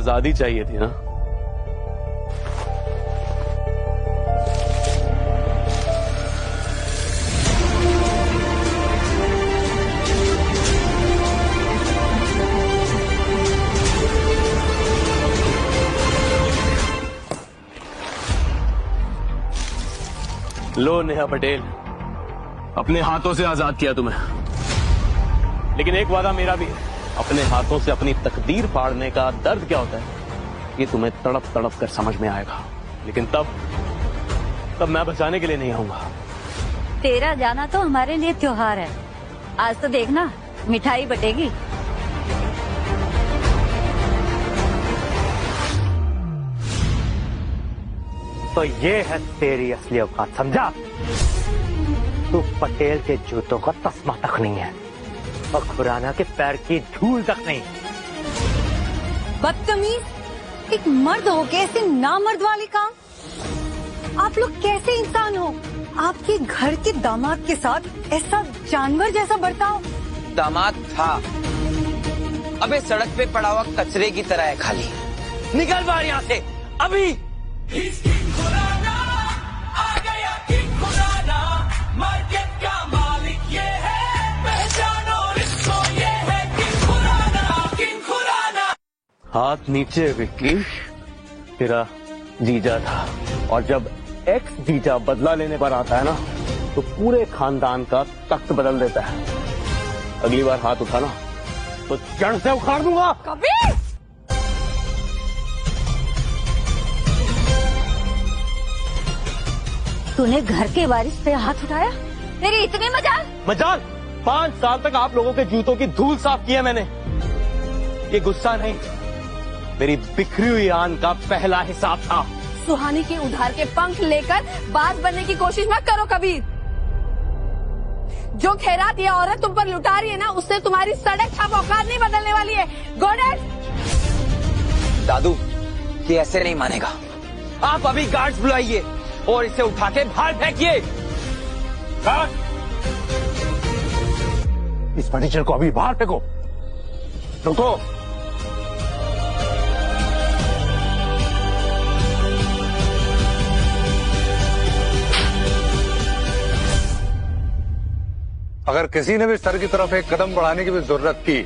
आजादी चाहिए थी ना? लो नेहा पटेल, अपने हाथों से आजाद किया तुम्हें। लेकिन एक वादा मेरा भी है, अपने हाथों से अपनी तकदीर फाड़ने का दर्द क्या होता है ये तुम्हें तड़प तड़प कर समझ में आएगा। लेकिन तब मैं बचाने के लिए नहीं आऊंगा। तेरा जाना तो हमारे लिए त्योहार है। आज तो देखना मिठाई बटेगी। तो ये है तेरी असली औकात, समझा? तू पटेल के जूतों का तस्मा तक नहीं है और खुराना के पैर की धूल तक नहीं। बदतमीज, एक मर्द हो के ऐसे नामर्द वाले काम। आप लोग कैसे इंसान हो? आपके घर के दामाद के साथ ऐसा जानवर जैसा बर्ताव। दामाद था, अबे सड़क पे पड़ा हुआ कचरे की तरह है खाली। निकल बाहर यहाँ से अभी। आ गया किंग खुराना, मार्केट का मालिक ये है, पहचानो इसको, ये है किंग खुराना, किंग खुराना। हाथ नीचे विक्की, तेरा जीजा था और जब एक्स जीजा बदला लेने पर आता है ना तो पूरे खानदान का तख्त बदल देता है। अगली बार हाथ उठाना तो जड़ से उखाड़ दूंगा। कबीर! तूने घर के वारिस पे हाथ उठाया? तेरी इतनी मजाल? 5 साल तक आप लोगों के जूतों की धूल साफ की है मैंने। ये गुस्सा नहीं, मेरी बिखरी हुई आन का पहला हिसाब था। सुहानी के उधार के पंख लेकर बात बनने की कोशिश मत करो कबीर। जो खैरात ये औरत तुम पर लुटा रही है ना, उससे तुम्हारी सड़क छाप औकात नहीं बदलने वाली है। गोडेड! दादू, ये ऐसे नहीं मानेगा। आप अभी गार्ड्स बुलाइए और इसे उठा के बाहर फेंकिए। इस फर्नीचर को अभी बाहर फेंको। रुको। अगर किसी ने भी सर की तरफ एक कदम बढ़ाने की भी जरूरत की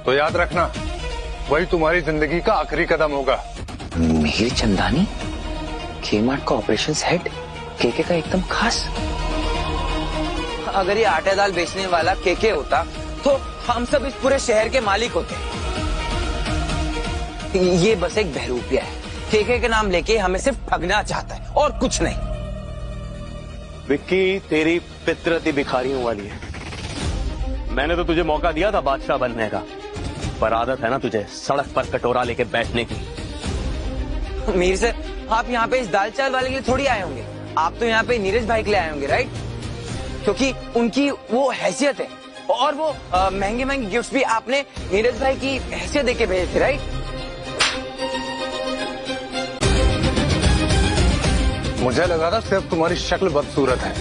तो याद रखना वही तुम्हारी जिंदगी का आखिरी कदम होगा। मिहिर चंदानी, के-मार्ट का ऑपरेशंस हेड, केके का एकदम खास। अगर ये आटे दाल बेचने वाला केके होता तो हम सब इस पूरे शहर के मालिक होते। ये बस एक बहरूपिया है, केके के नाम लेके हमें सिर्फ ठगना चाहता है और कुछ नहीं। विक्की, तेरी फितरत ही भिखारियों वाली है। मैंने तो तुझे मौका दिया था बादशाह बनने का, पर आदत है ना तुझे सड़क पर कटोरा लेके बैठने की। मीर सर, आप यहाँ पे इस दाल चावल वाले के लिए थोड़ी आए होंगे। आप तो यहाँ पे नीरज भाई के लिए आए होंगे, राइट? क्योंकि उनकी वो हैसियत है और वो महंगे महंगे गिफ्ट्स भी आपने नीरज भाई की हैसियत देके भेजे थे, राइट? मुझे लगा था सिर्फ तुम्हारी शक्ल बदसूरत है,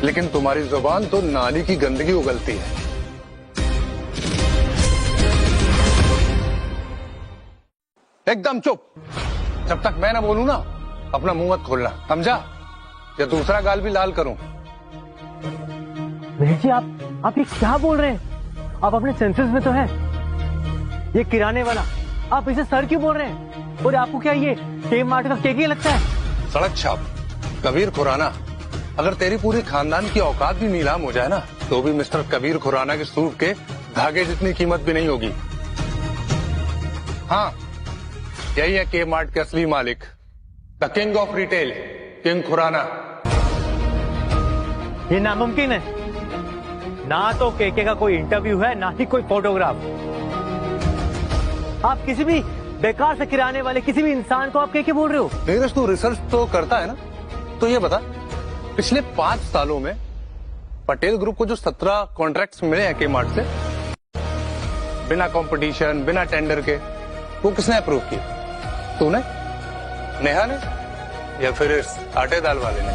लेकिन तुम्हारी जुबान तो नाली की गंदगी उगलती है। एकदम चुप। जब तक मैं ना बोलूं ना अपना मुंह मत खोलना, समझा? या दूसरा गाल भी लाल करूं। मिहिर जी, आप ये क्या बोल रहे हैं? आप अपने सेंसेस में तो हैं। ये किराने वाला, आप इसे सर क्यों बोल रहे हैं? और आपको क्या ये के-मार्ट का केके लगता है? सड़क छाप कबीर खुराना, अगर तेरी पूरी खानदान की औकात भी नीलाम हो जाए ना तो भी मिस्टर कबीर खुराना के सूट के धागे जितनी कीमत भी नहीं होगी। हाँ, यही है के-मार्ट के असली मालिक, the king of retail, king Khurana. ये नामुमकिन है। ना तो केके का कोई इंटरव्यू है, ना ही कोई फोटोग्राफ। आप किसी भी बेकार से किराने वाले किसी भी इंसान को आप केके बोल रहे हो? नीरज, तू रिसर्च तो करता है ना, तो ये बता पिछले 5 सालों में पटेल ग्रुप को जो 17 कॉन्ट्रैक्ट्स मिले हैं के-मार्ट से, बिना कंपटीशन, बिना टेंडर के, वो किसने अप्रूव किए? तूने, नेहा ने, या फिर इस आटे दाल वाले ने?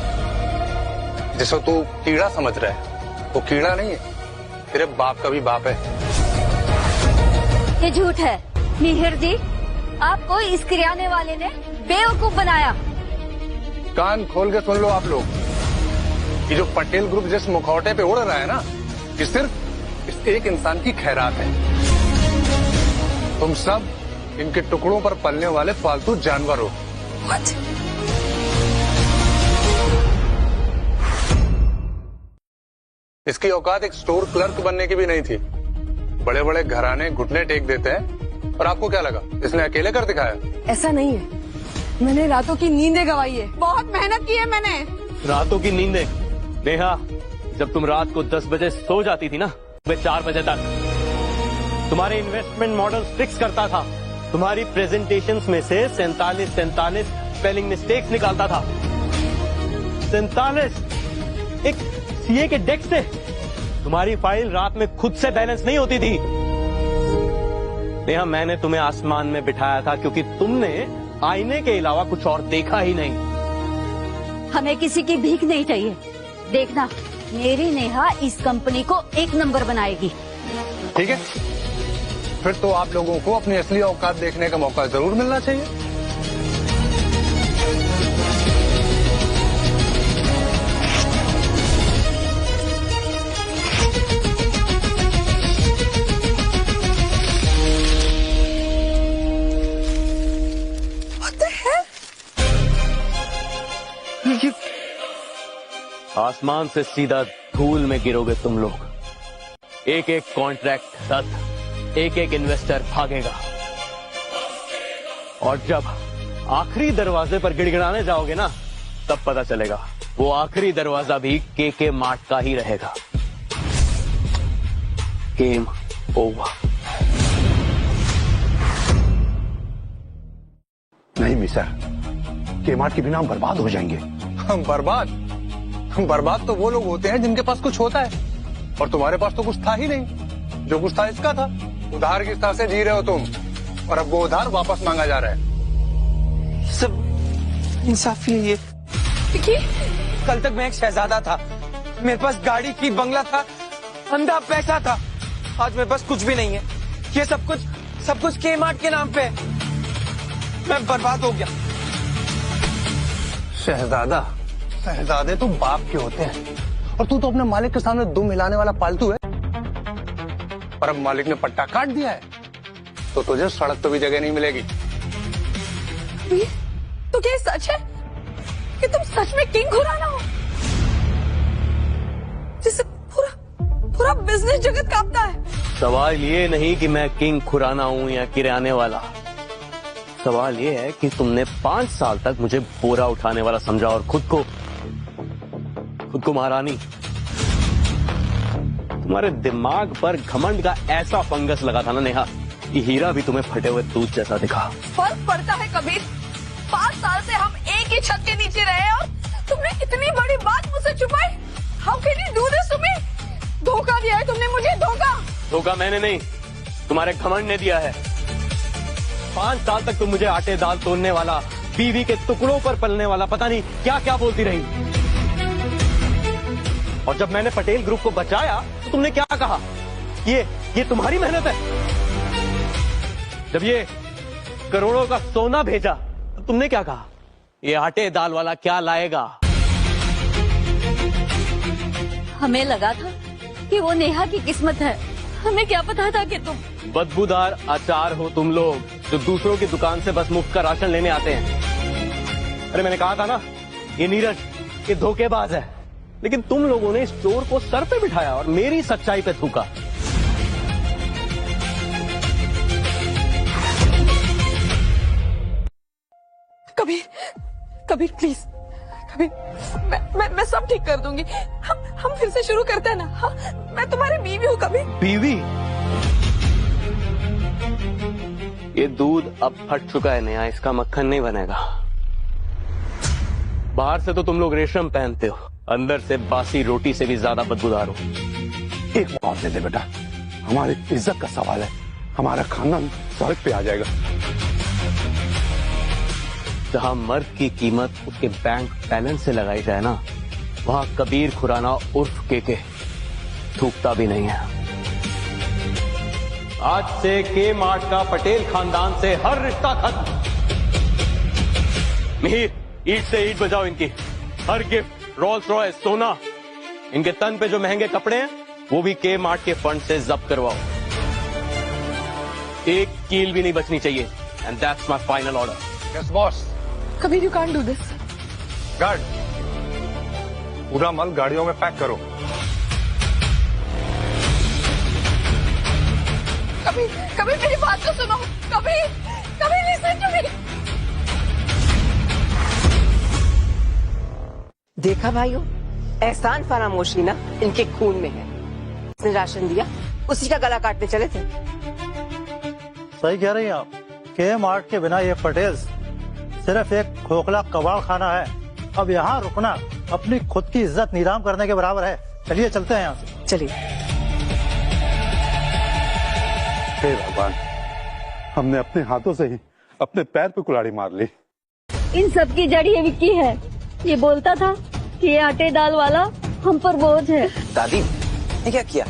जिसको तू कीड़ा समझ रहा है वो कीड़ा नहीं है, तेरे बाप का भी बाप है। ये झूठ है मिहिर जी। आपको इस किराने वाले ने बेवकूफ बनाया। कान खोल के सुन लो आप लोग, ये जो पटेल ग्रुप जिस मुखौटे पे उड़ रहा है ना, ये सिर्फ इस एक इंसान की खैरात है। तुम सब इनके टुकड़ों पर पलने वाले पालतू जानवर हो। इसकी औकात एक स्टोर क्लर्क बनने की भी नहीं थी। बड़े बड़े घराने घुटने टेक देते हैं, और आपको क्या लगा इसने अकेले कर दिखाया? ऐसा नहीं है, मैंने रातों की नींदें गवाई है, बहुत मेहनत की है मैंने। रातों की नींदें? नेहा, जब तुम रात को 10 बजे सो जाती थी ना, सुबह 4 बजे तक तुम्हारे इन्वेस्टमेंट मॉडल फिक्स करता था। तुम्हारी प्रेजेंटेशंस में से 47 स्पेलिंग मिस्टेक्स निकालता था। 47! एक सीए के डेस्क से तुम्हारी फाइल रात में खुद से बैलेंस नहीं होती थी। नेहा, मैंने तुम्हें आसमान में बिठाया था क्योंकि तुमने आईने के अलावा कुछ और देखा ही नहीं। हमें किसी की भीख नहीं चाहिए। देखना, मेरी नेहा इस कंपनी को 1 नंबर बनाएगी। ठीक है, फिर तो आप लोगों को अपनी असली औकात देखने का मौका जरूर मिलना चाहिए। आसमान से सीधा धूल में गिरोगे तुम लोग। एक एक कॉन्ट्रैक्ट रद्द, एक एक इन्वेस्टर भागेगा, और जब आखिरी दरवाजे पर गिड़गिड़ाने जाओगे ना, तब पता चलेगा वो आखिरी दरवाजा भी के मार्ट का ही रहेगा। Game over. नहीं मिस्टर, के मार्ट के बिना हम बर्बाद हो जाएंगे। हम बर्बाद तो वो लोग होते हैं जिनके पास कुछ होता है, और तुम्हारे पास तो कुछ था ही नहीं। जो कुछ था इसका था। उधार की तरह से जी रहे हो तुम, और अब वो उधार वापस मांगा जा रहा है। सब इंसाफी है ये। देखिए, कल तक मैं एक शहजादा था, मेरे पास गाड़ी थी, बंगला था, अंधा पैसा था। आज मेरे पास कुछ भी नहीं है। ये सब कुछ के मार्ट के नाम पे है। मैं बर्बाद हो गया। शहजादे तो बाप के होते हैं, और तू तो अपने मालिक के सामने दुम हिलाने वाला पालतू है। पर अब मालिक ने पट्टा काट दिया है, तो तुझे सड़क पे भी जगह नहीं मिलेगी। तो क्या ये सच है कि तुम सच में किंग खुराना हो, जिससे पूरा बिजनेस जगत कांपता है? सवाल ये नहीं कि मैं किंग खुराना हूं या किराने वाला। सवाल ये है कि तुमने 5 साल तक मुझे बोरा उठाने वाला समझा और खुद को महारानी। तुम्हारे दिमाग पर घमंड का ऐसा फंगस लगा था ना नेहा, कि हीरा भी तुम्हें फटे हुए दूध जैसा दिखा। फर्क पड़ता है कबीर। 5 साल से हम एक ही छत के नीचे रहे और तुमने इतनी बड़ी बात मुझसे छुपाई। How can you do this to me? धोखा दिया है तुमने मुझे, धोखा मैंने नहीं, तुम्हारे घमंड ने दिया है। 5 साल तक तुम मुझे आटे दाल तोड़ने वाला, बीवी के टुकड़ों पर पलने वाला, पता नहीं क्या क्या बोलती रही। और जब मैंने पटेल ग्रुप को बचाया तो तुमने क्या कहा? ये तुम्हारी मेहनत है। जब ये करोड़ों का सोना भेजा तो तुमने क्या कहा? ये आटे दाल वाला क्या लाएगा? हमें लगा था कि वो नेहा की किस्मत है। हमें क्या पता था कि तुम बदबूदार अचार हो तुम लोग, जो दूसरों की दुकान से बस मुफ्त का राशन लेने आते हैं। अरे मैंने कहा था ना, ये नीरज ये धोखेबाज है। लेकिन तुम लोगों ने स्टोर को सर पे बिठाया और मेरी सच्चाई पे थूका। कबीर प्लीज, कबीर, मैं सब ठीक कर दूंगी। हम फिर से शुरू करते हैं ना। हाँ, मैं तुम्हारी बीवी हूँ कबीर। बीवी? ये दूध अब फट चुका है नेहा, इसका मक्खन नहीं बनेगा। बाहर से तो तुम लोग रेशम पहनते हो, अंदर से बासी रोटी से भी ज्यादा बदबूदार हो। एक मौका दे दे बेटा, हमारी इज्जत का सवाल है, हमारा खानदान सड़क पे आ जाएगा। जहां मर्द की कीमत उसके बैंक बैलेंस से लगाई जाए ना, वहां कबीर खुराना उर्फ के थूकता भी नहीं है। आज से के मार्ट का पटेल खानदान से हर रिश्ता खत्म। मिहिर, ईट से ईट बजाओ इनकी। हर गिफ्ट, रोल्स रॉयस, सोना, इनके तन पे जो महंगे कपड़े हैं वो भी के मार्ट के फंड से जब्त करवाओ। एक कील भी नहीं बचनी चाहिए। And that's my final order. Yes boss. Kabir, you can't do this. Guard, पूरा माल गाड़ियों में पैक करो। कबीर, कबीर मेरी बात तो सुनो। Kabir, Kabir listen to me. देखा भाइयों, एहसान फरामोशी ना इनके खून में है। उसने राशन दिया, उसी का गला काटने चले थे। सही कह रही हैं आप। के मार्ट के बिना ये पटेल्स सिर्फ एक खोखला कबाड़ खाना है। अब यहाँ रुकना अपनी खुद की इज्जत नीलाम करने के बराबर है। चलिए चलते हैं यहाँ से। चलिए। हे भगवान, हमने अपने हाथों से ही अपने पैर पे कुल्हाड़ी मार ली। इन सब की जड़ ये विक्की है। ये बोलता था कि ये आटे दाल वाला हम पर बोझ है। दादी, ये क्या किया?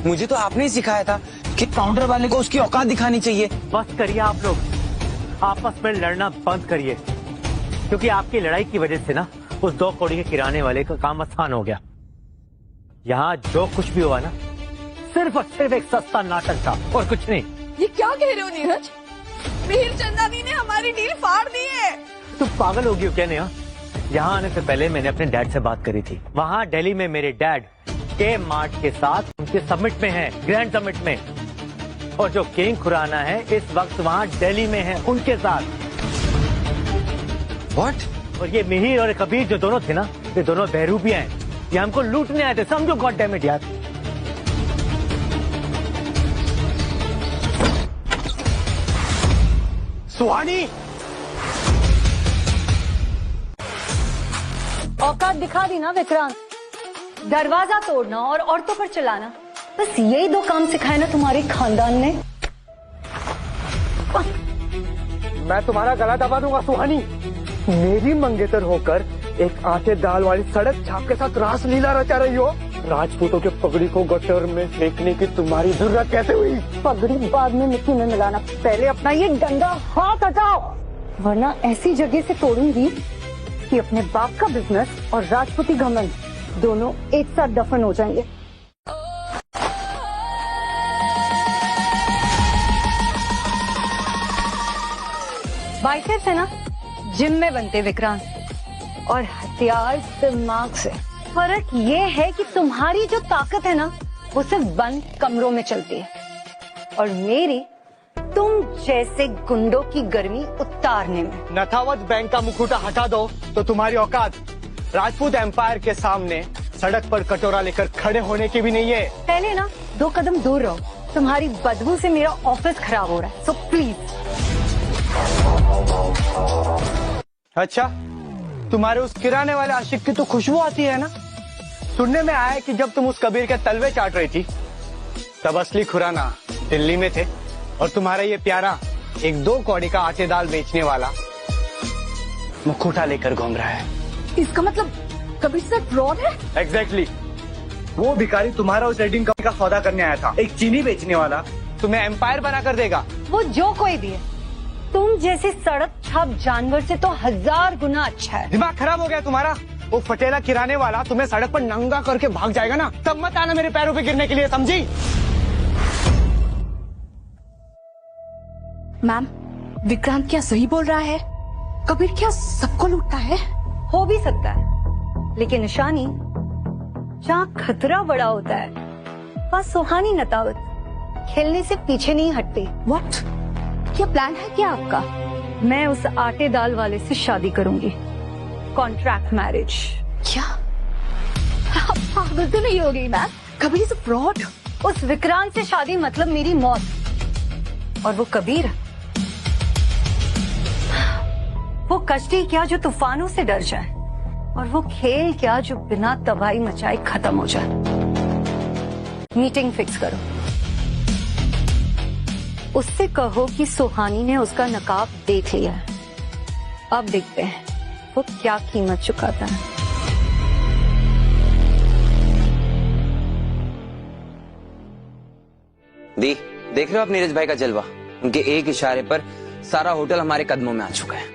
मुझे तो आपने ही सिखाया था कि काउंटर वाले को उसकी औकात दिखानी चाहिए। बस करिए आप लोग, आपस में लड़ना बंद करिए, क्योंकि आपकी लड़ाई की वजह से ना उस 2 कौड़ी के किराने वाले का काम आसान हो गया। यहाँ जो कुछ भी हुआ ना सिर्फ और सिर्फ एक सस्ता नाटक था और कुछ नहीं। ये क्या कह रहे हो नीरज? मिहिर चंदानी ने हमारी डील फाड़ दी है। तुम पागल हो गई हो क्या नेहा? यहाँ आने से पहले मैंने अपने डैड से बात करी थी। वहाँ दिल्ली में मेरे डैड के मार्ट के साथ उनके समिट में हैं, ग्रैंड समिट में। और जो किंग खुराना है इस वक्त वहाँ दिल्ली में है उनके साथ। व्हाट? और ये मिहिर और कबीर जो दोनों थे ना, ये दोनों बहरूपियां हैं। ये हमको लूटने आए थे, समझो गॉड डैम इट यार। सुहानी, औकात दिखा दी ना विक्रांत। दरवाजा तोड़ना और औरतों पर चलाना, बस यही 2 काम सिखाए ना तुम्हारे खानदान ने। मैं तुम्हारा गला दबा दूंगा सुहानी। मेरी मंगेतर होकर एक आटे दाल वाली सड़क छाप के साथ रासलीला रचा रही हो। राजपूतों के पगड़ी को गटर में फेंकने की तुम्हारी जरूरत कैसे हुई? पगड़ी बाद में मिट्टी में मिलाना, पहले अपना ये डंडा हाथ हटाओ, वरना ऐसी जगह से तोड़ूंगी कि अपने बाप का बिजनेस और राजपूती घमंड दोनों एक साथ दफन हो जाएंगे। बाइसेप्स है ना जिम में बनते विक्रांत, और हथियार दिमाग से। फर्क ये है कि तुम्हारी जो ताकत है ना वो सिर्फ बंद कमरों में चलती है, और मेरी तुम जैसे गुंडों की गर्मी उतारने में। नथावत बैंक का मुखौटा हटा दो तो तुम्हारी औकात राजपूत एम्पायर के सामने सड़क पर कटोरा लेकर खड़े होने की भी नहीं है। पहले ना 2 कदम दूर रहो, तुम्हारी बदबू से मेरा ऑफिस खराब हो रहा है, सो प्लीज। अच्छा, तुम्हारे उस किराने वाले आशिक की तो खुशबू आती है ना? सुनने में आया है कि जब तुम उस कबीर के तलवे चाट रही थी तब असली खुराना दिल्ली में थे, और तुम्हारा ये प्यारा एक 2 कौड़ी का आटे दाल बेचने वाला मुखौटा लेकर घूम रहा है। इसका मतलब कबीर सर फ्रॉड है? एग्जैक्टली। वो भिखारी तुम्हारा उस रेडिंग कंपनी का सौदा करने आया था। एक चीनी बेचने वाला तुम्हें एम्पायर बना कर देगा। वो जो कोई भी है, तुम जैसे सड़क छाप जानवर से तो 1000 गुना अच्छा है। दिमाग खराब हो गया तुम्हारा? वो फटेला किराने वाला तुम्हें सड़क पर नंगा करके भाग जाएगा ना, तब मत आना मेरे पैरों पे गिरने के लिए, समझी? मैम, विक्रांत क्या सही बोल रहा है? कबीर क्या सबको लूटता है? हो भी सकता है, लेकिन निशानी जहाँ खतरा बड़ा होता है वहाँ सुहानी नतावत खेलने से पीछे नहीं हटती। व्हाट? क्या प्लान है क्या आपका? मैं उस आटे दाल वाले से शादी करूंगी, कॉन्ट्रैक्ट मैरिज। क्या? आप पागल तो नहीं हो गई ma'am? Kabir is a fraud. उस विक्रांत से शादी मतलब मेरी मौत, और वो कबीर, वो कश्ती क्या जो तूफानों से डर जाए, और वो खेल क्या जो बिना तबाही मचाए खत्म हो जाए। मीटिंग फिक्स करो, उससे कहो कि सुहानी ने उसका नकाब देख लिया है, अब देखते हैं वो क्या कीमत चुकाता है। दी, देख रहे हो आप नीरज भाई का जलवा? उनके एक इशारे पर सारा होटल हमारे कदमों में आ चुका है।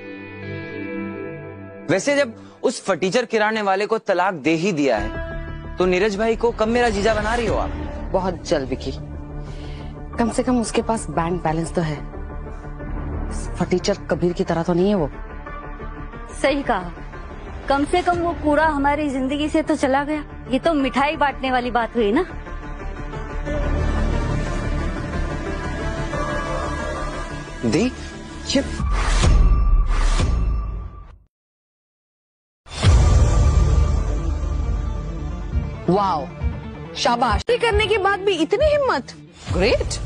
वैसे जब उस फटीचर किराने वाले को तलाक दे ही दिया है तो नीरज भाई को कब मेरा जीजा बना रही हो आप? बहुत जल्द विकी, कम से कम उसके पास बैंक बैलेंस तो है। फटीचर कबीर की तरह तो नहीं है वो। सही कहा, कम से कम वो कूड़ा हमारी जिंदगी से तो चला गया। ये तो मिठाई बांटने वाली बात हुई ना। दी ये वाओ, शाबाश। करने के बाद भी इतनी हिम्मत, ग्रेट।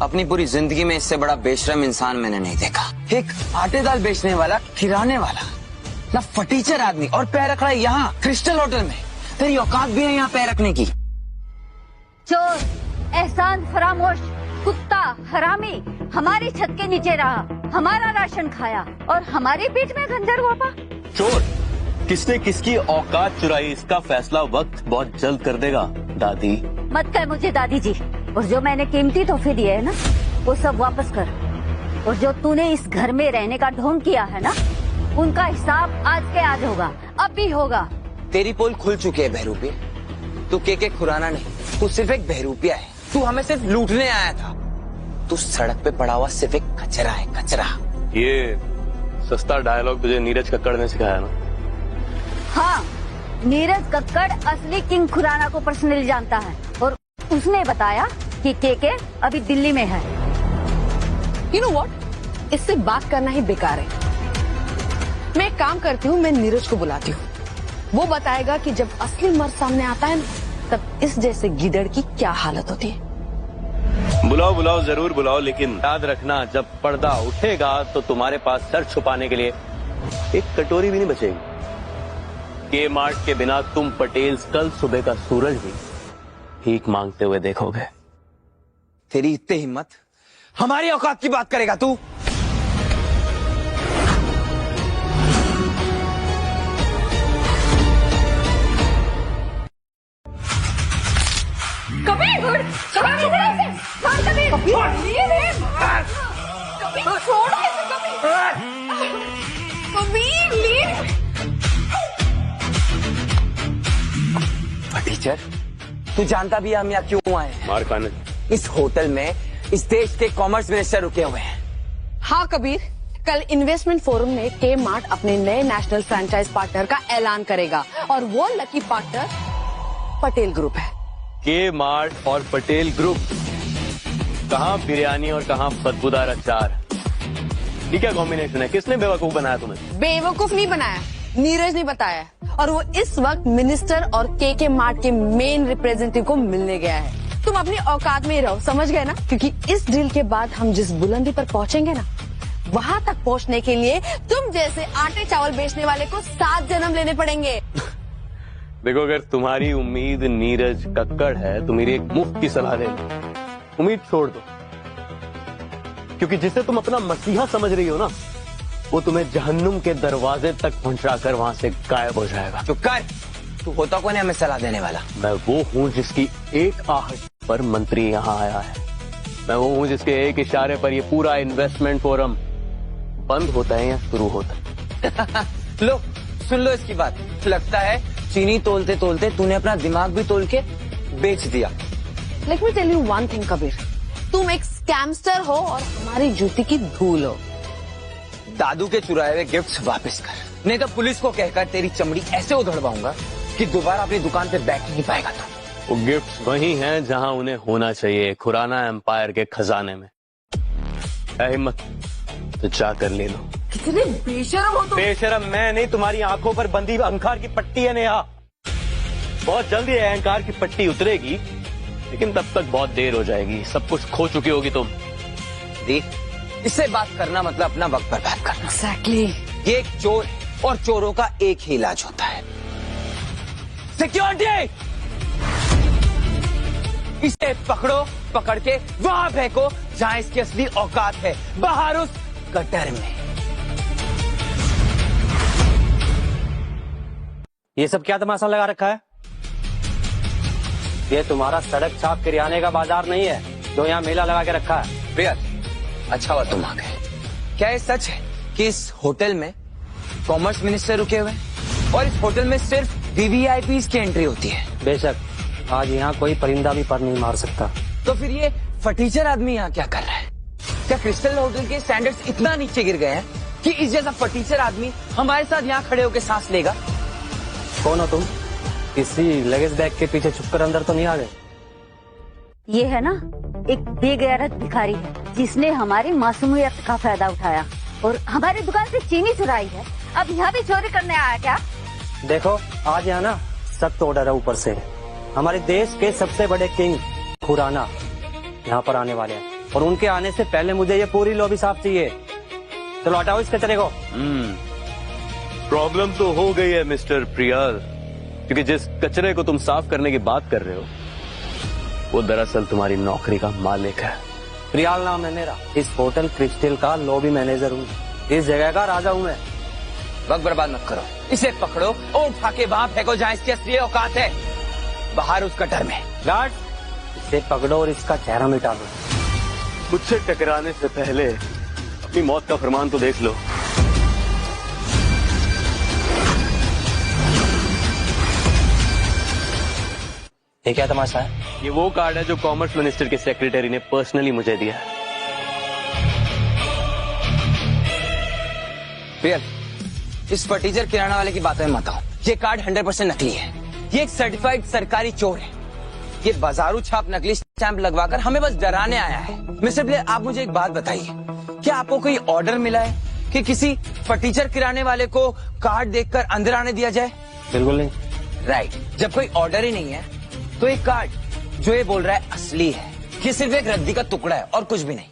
अपनी पूरी जिंदगी में इससे बड़ा बेशरम इंसान मैंने नहीं देखा। एक आटे दाल बेचने वाला, किराने वाला, ना फटीचर आदमी, और पैर रख रहा है यहाँ क्रिस्टल होटल में। तेरी औकात भी है यहाँ पैर रखने की? चोर, एहसान फरामोश, कुत्ता, हरामी हमारी छत के नीचे रहा, हमारा राशन खाया और हमारी पीठ में खंजर घोंपा। चोर, किसने किसकी औकात चुराई इसका फैसला वक्त बहुत जल्द कर देगा दादी। मत कर मुझे दादी जी। और जो मैंने कीमती तोहफे दिए है ना, वो सब वापस कर। और जो तूने इस घर में रहने का ढोंग किया है ना, उनका हिसाब आज के आज होगा, अब भी होगा। तेरी पोल खुल चुकी है बहरूपिया। तू के खुराना नहीं, तू सिर्फ एक बहरूपिया है। तू हमें सिर्फ लूटने आया था। तू सड़क पे पड़ा हुआ सिर्फ एक कचरा है, कचरा। ये सस्ता डायलॉग तुझे नीरज कक्कड़ ने सिखाया ना? हाँ, नीरज कक्कड़ असली किंग खुराना को पर्सनली जानता है और उसने बताया कि के अभी दिल्ली में है। यू नो व्हाट, इससे बात करना ही बेकार है। मैं एक काम करती हूँ, मैं नीरज को बुलाती हूँ। वो बताएगा कि जब असली मर्द सामने आता है ना, तब इस जैसे गिदड़ की क्या हालत होती है। बुलाओ बुलाओ, जरूर बुलाओ, लेकिन याद रखना जब पर्दा उठेगा तो तुम्हारे पास सर छुपाने के लिए एक कटोरी भी नहीं बचेगी। के मार्ट के बिना तुम पटेल कल सुबह का सूरज भी भीख मांगते हुए देखोगे। तेरी इतनी हिम्मत, हमारी औकात की बात करेगा तू? कबीर, कबीर छोड़ो इसे, कबीर लीड। टीचर, तू जानता भी है हम यहाँ क्यों आए हैं? मार खाने। इस होटल में इस देश के कॉमर्स मिनिस्टर रुके हुए हैं। हाँ कबीर, कल इन्वेस्टमेंट फोरम में के मार्ट अपने नए नेशनल फ्रैंचाइज पार्टनर का ऐलान करेगा और वो लकी पार्टनर पटेल ग्रुप है। के मार्ट और पटेल ग्रुप, कहाँ बिरयानी और कहाँ बदबूदार अचार। ये क्या कॉम्बिनेशन है? किसने बेवकूफ बनाया तुम्हें? बेवकूफ नहीं बनाया, नीरज ने बताया। और वो इस वक्त मिनिस्टर और के मार्ट के मेन रिप्रेजेंटेटिव को मिलने गया है। तुम अपनी औकात में ही रहो, समझ गए ना? क्योंकि इस डील के बाद हम जिस बुलंदी पर पहुंचेंगे ना, वहाँ तक पहुँचने के लिए तुम जैसे आटे चावल बेचने वाले को 7 जन्म लेने पड़ेंगे। देखो, अगर तुम्हारी उम्मीद नीरज कक्कड़ है तो मेरी एक मुफ्त की सलाह दे, उम्मीद छोड़ दो। क्योंकि जिसे तुम अपना मसीहा समझ रही हो ना, वो तुम्हें जहन्नुम के दरवाजे तक पहुंचाकर वहां से गायब हो जाएगा। चुप कर, तू होता कौन है हमें सलाह देने वाला? मैं वो हूँ जिसकी एक आहट पर मंत्री यहाँ आया है। मैं वो हूँ जिसके एक इशारे पर ये पूरा इन्वेस्टमेंट फोरम बंद होता है या शुरू होता है। लो, सुन लो इसकी बात। लगता है चीनी तोलते तोलते तूने अपना दिमाग भी तोल के बेच दिया। Let me tell you one thing Kabir, तुम एक स्कैमस्टर हो और हमारी जूती की धूल हो। दादू के चुराए हुए गिफ्ट्स वापस कर, नहीं तो पुलिस को कहकर तेरी चमड़ी ऐसे उधड़वाऊंगा कि दोबारा अपनी दुकान पे बैठ नहीं पाएगा तू। वो गिफ्ट्स वही हैं जहां उन्हें होना चाहिए, खुराना एम्पायर के खजाने में। है हिम्मत तो जाकर ले लो। कितने बेशरम हो तुम। बेशरम मैं नहीं, तुम्हारी आंखों पर बंधी अहंकार की पट्टी है नेहा। बहुत जल्दी अहंकार की पट्टी उतरेगी, लेकिन तब तक बहुत देर हो जाएगी। सब कुछ खो चुकी होगी तुम। देख, इससे बात करना मतलब अपना वक्त बर्बाद करना। Exactly. ये एक चोर है और चोरों का एक ही इलाज होता है, सिक्योरिटी। इसे पकड़ो, पकड़ के वहां फेंको जहां इसकी असली औकात है, बाहर उस गटर में। ये सब क्या तमाशा लगा रखा है? ये तुम्हारा सड़क छाप किराने का बाजार नहीं है, जो यहाँ मेला लगा के रखा है। प्रिया, अच्छा हुआ तुम आ गए। क्या ये सच है कि इस होटल में कॉमर्स मिनिस्टर रुके हुए हैं और इस होटल में सिर्फ वीवीआईपीज़ की एंट्री होती है? बेशक, आज यहाँ कोई परिंदा भी पर नहीं मार सकता। तो फिर ये फटीचर आदमी यहाँ क्या कर रहा है? क्या क्रिस्टल होटल के स्टैंडर्ड्स इतना नीचे गिर गए हैं कि इस जैसा फटीचर आदमी हमारे साथ यहाँ खड़े होकर सांस लेगा? कौन हो तुम? किसी लगेज बैग के पीछे छुपकर अंदर तो नहीं आ गए? ये है ना एक बेगैरत भिखारी है जिसने हमारी मासूमियत का फायदा उठाया और हमारी दुकान से चीनी चुराई है। अब यहाँ भी चोरी करने आया क्या? देखो, आज यहाँ ना सख्त ऑर्डर है ऊपर से। हमारे देश के सबसे बड़े किंग खुराना यहाँ पर आने वाले हैं और उनके आने से पहले मुझे ये पूरी लॉबी साफ चाहिए। चलो हटाओ इस कचरे को। प्रॉब्लम तो हो गई है मिस्टर प्रियाल, क्योंकि जिस कचरे को तुम साफ करने की बात कर रहे हो वो दरअसल तुम्हारी नौकरी का मालिक है। प्रियाल नाम है मेरा। इस होटल क्रिस्टल का लॉबी मैनेजर हूँ। इस जगह का राजा हूँ मैं। वक्त बर्बाद मत करो, इसे पकड़ो और उठा के वहाँ फेंको जहाँ इसकी असली औकात है, बाहर उस गटर में। गार्ड, इसे पकड़ो और इसका चेहरा मिटा दो। मुझसे टकराने से पहले अपनी मौत का फरमान तो देख लो। ये क्या तमाशा है? ये वो कार्ड है जो कॉमर्स मिनिस्टर के सेक्रेटरी ने पर्सनली मुझे दिया। प्रियल, इस फटीचर किराना वाले की बातों में मत आओ। ये कार्ड 100% नकली है। ये एक सर्टिफाइड सरकारी चोर है। ये बाजारू छाप नकली स्टैंप लगवाकर हमें बस डराने आया है। मिस्टर प्रियल, आप मुझे एक बात बताइए, क्या आपको कोई ऑर्डर मिला है कि किसी फटीचर किराने वाले को कार्ड देखकर अंदर आने दिया जाए? बिल्कुल नहीं। राइट, जब कोई ऑर्डर ही नहीं है तो एक कार्ड जो ये बोल रहा है असली है। ये सिर्फ एक रद्दी का टुकड़ा है और कुछ भी नहीं।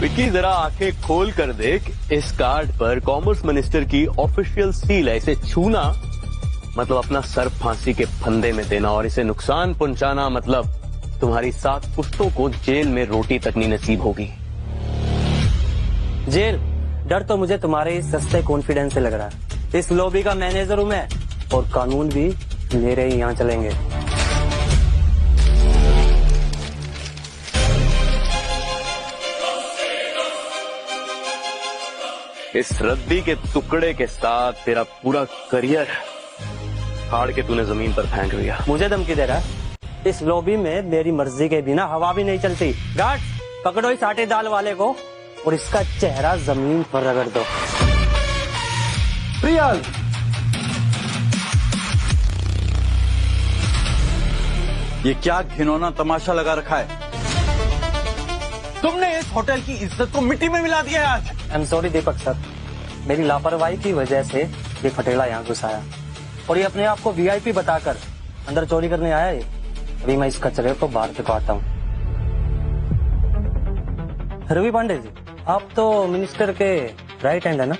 विक्की, जरा आंखें खोल कर देख। इस कार्ड पर कॉमर्स मिनिस्टर की ऑफिशियल सील है। इसे छूना मतलब अपना सर फांसी के फंदे में देना और इसे नुकसान पहुंचाना मतलब तुम्हारी 7 पुश्तों को जेल में रोटी तक नहीं नसीब होगी। जेल? डर तो मुझे तुम्हारे इस सस्ते कॉन्फिडेंस से लग रहा है। इस लॉबी का मैनेजर हूँ मैं और कानून भी मेरे ही यहाँ चलेंगे। इस रद्दी के टुकड़े के साथ तेरा पूरा करियर फाड़ के तूने जमीन पर फेंक दिया। मुझे धमकी दे रहा है? इस लॉबी में मेरी मर्जी के बिना हवा भी नहीं चलती। गार्ड, पकड़ो इस आटे दाल वाले को और इसका चेहरा जमीन पर रगड़ दो। प्रियल, ये क्या घिनौना तमाशा लगा रखा है? तुमने इस होटल की इज्जत को मिट्टी में मिला दिया है आज। I am sorry Deepak sir, मेरी लापरवाही की वजह से ये फटेला यहाँ घुसाया और ये अपने आप को वीआईपी बताकर अंदर चोरी करने आया है। अभी मैं इस कचरे को बाहर फेंकवाता हूँ। रवि पांडे जी, आप तो मिनिस्टर के राइट हैंड है ना?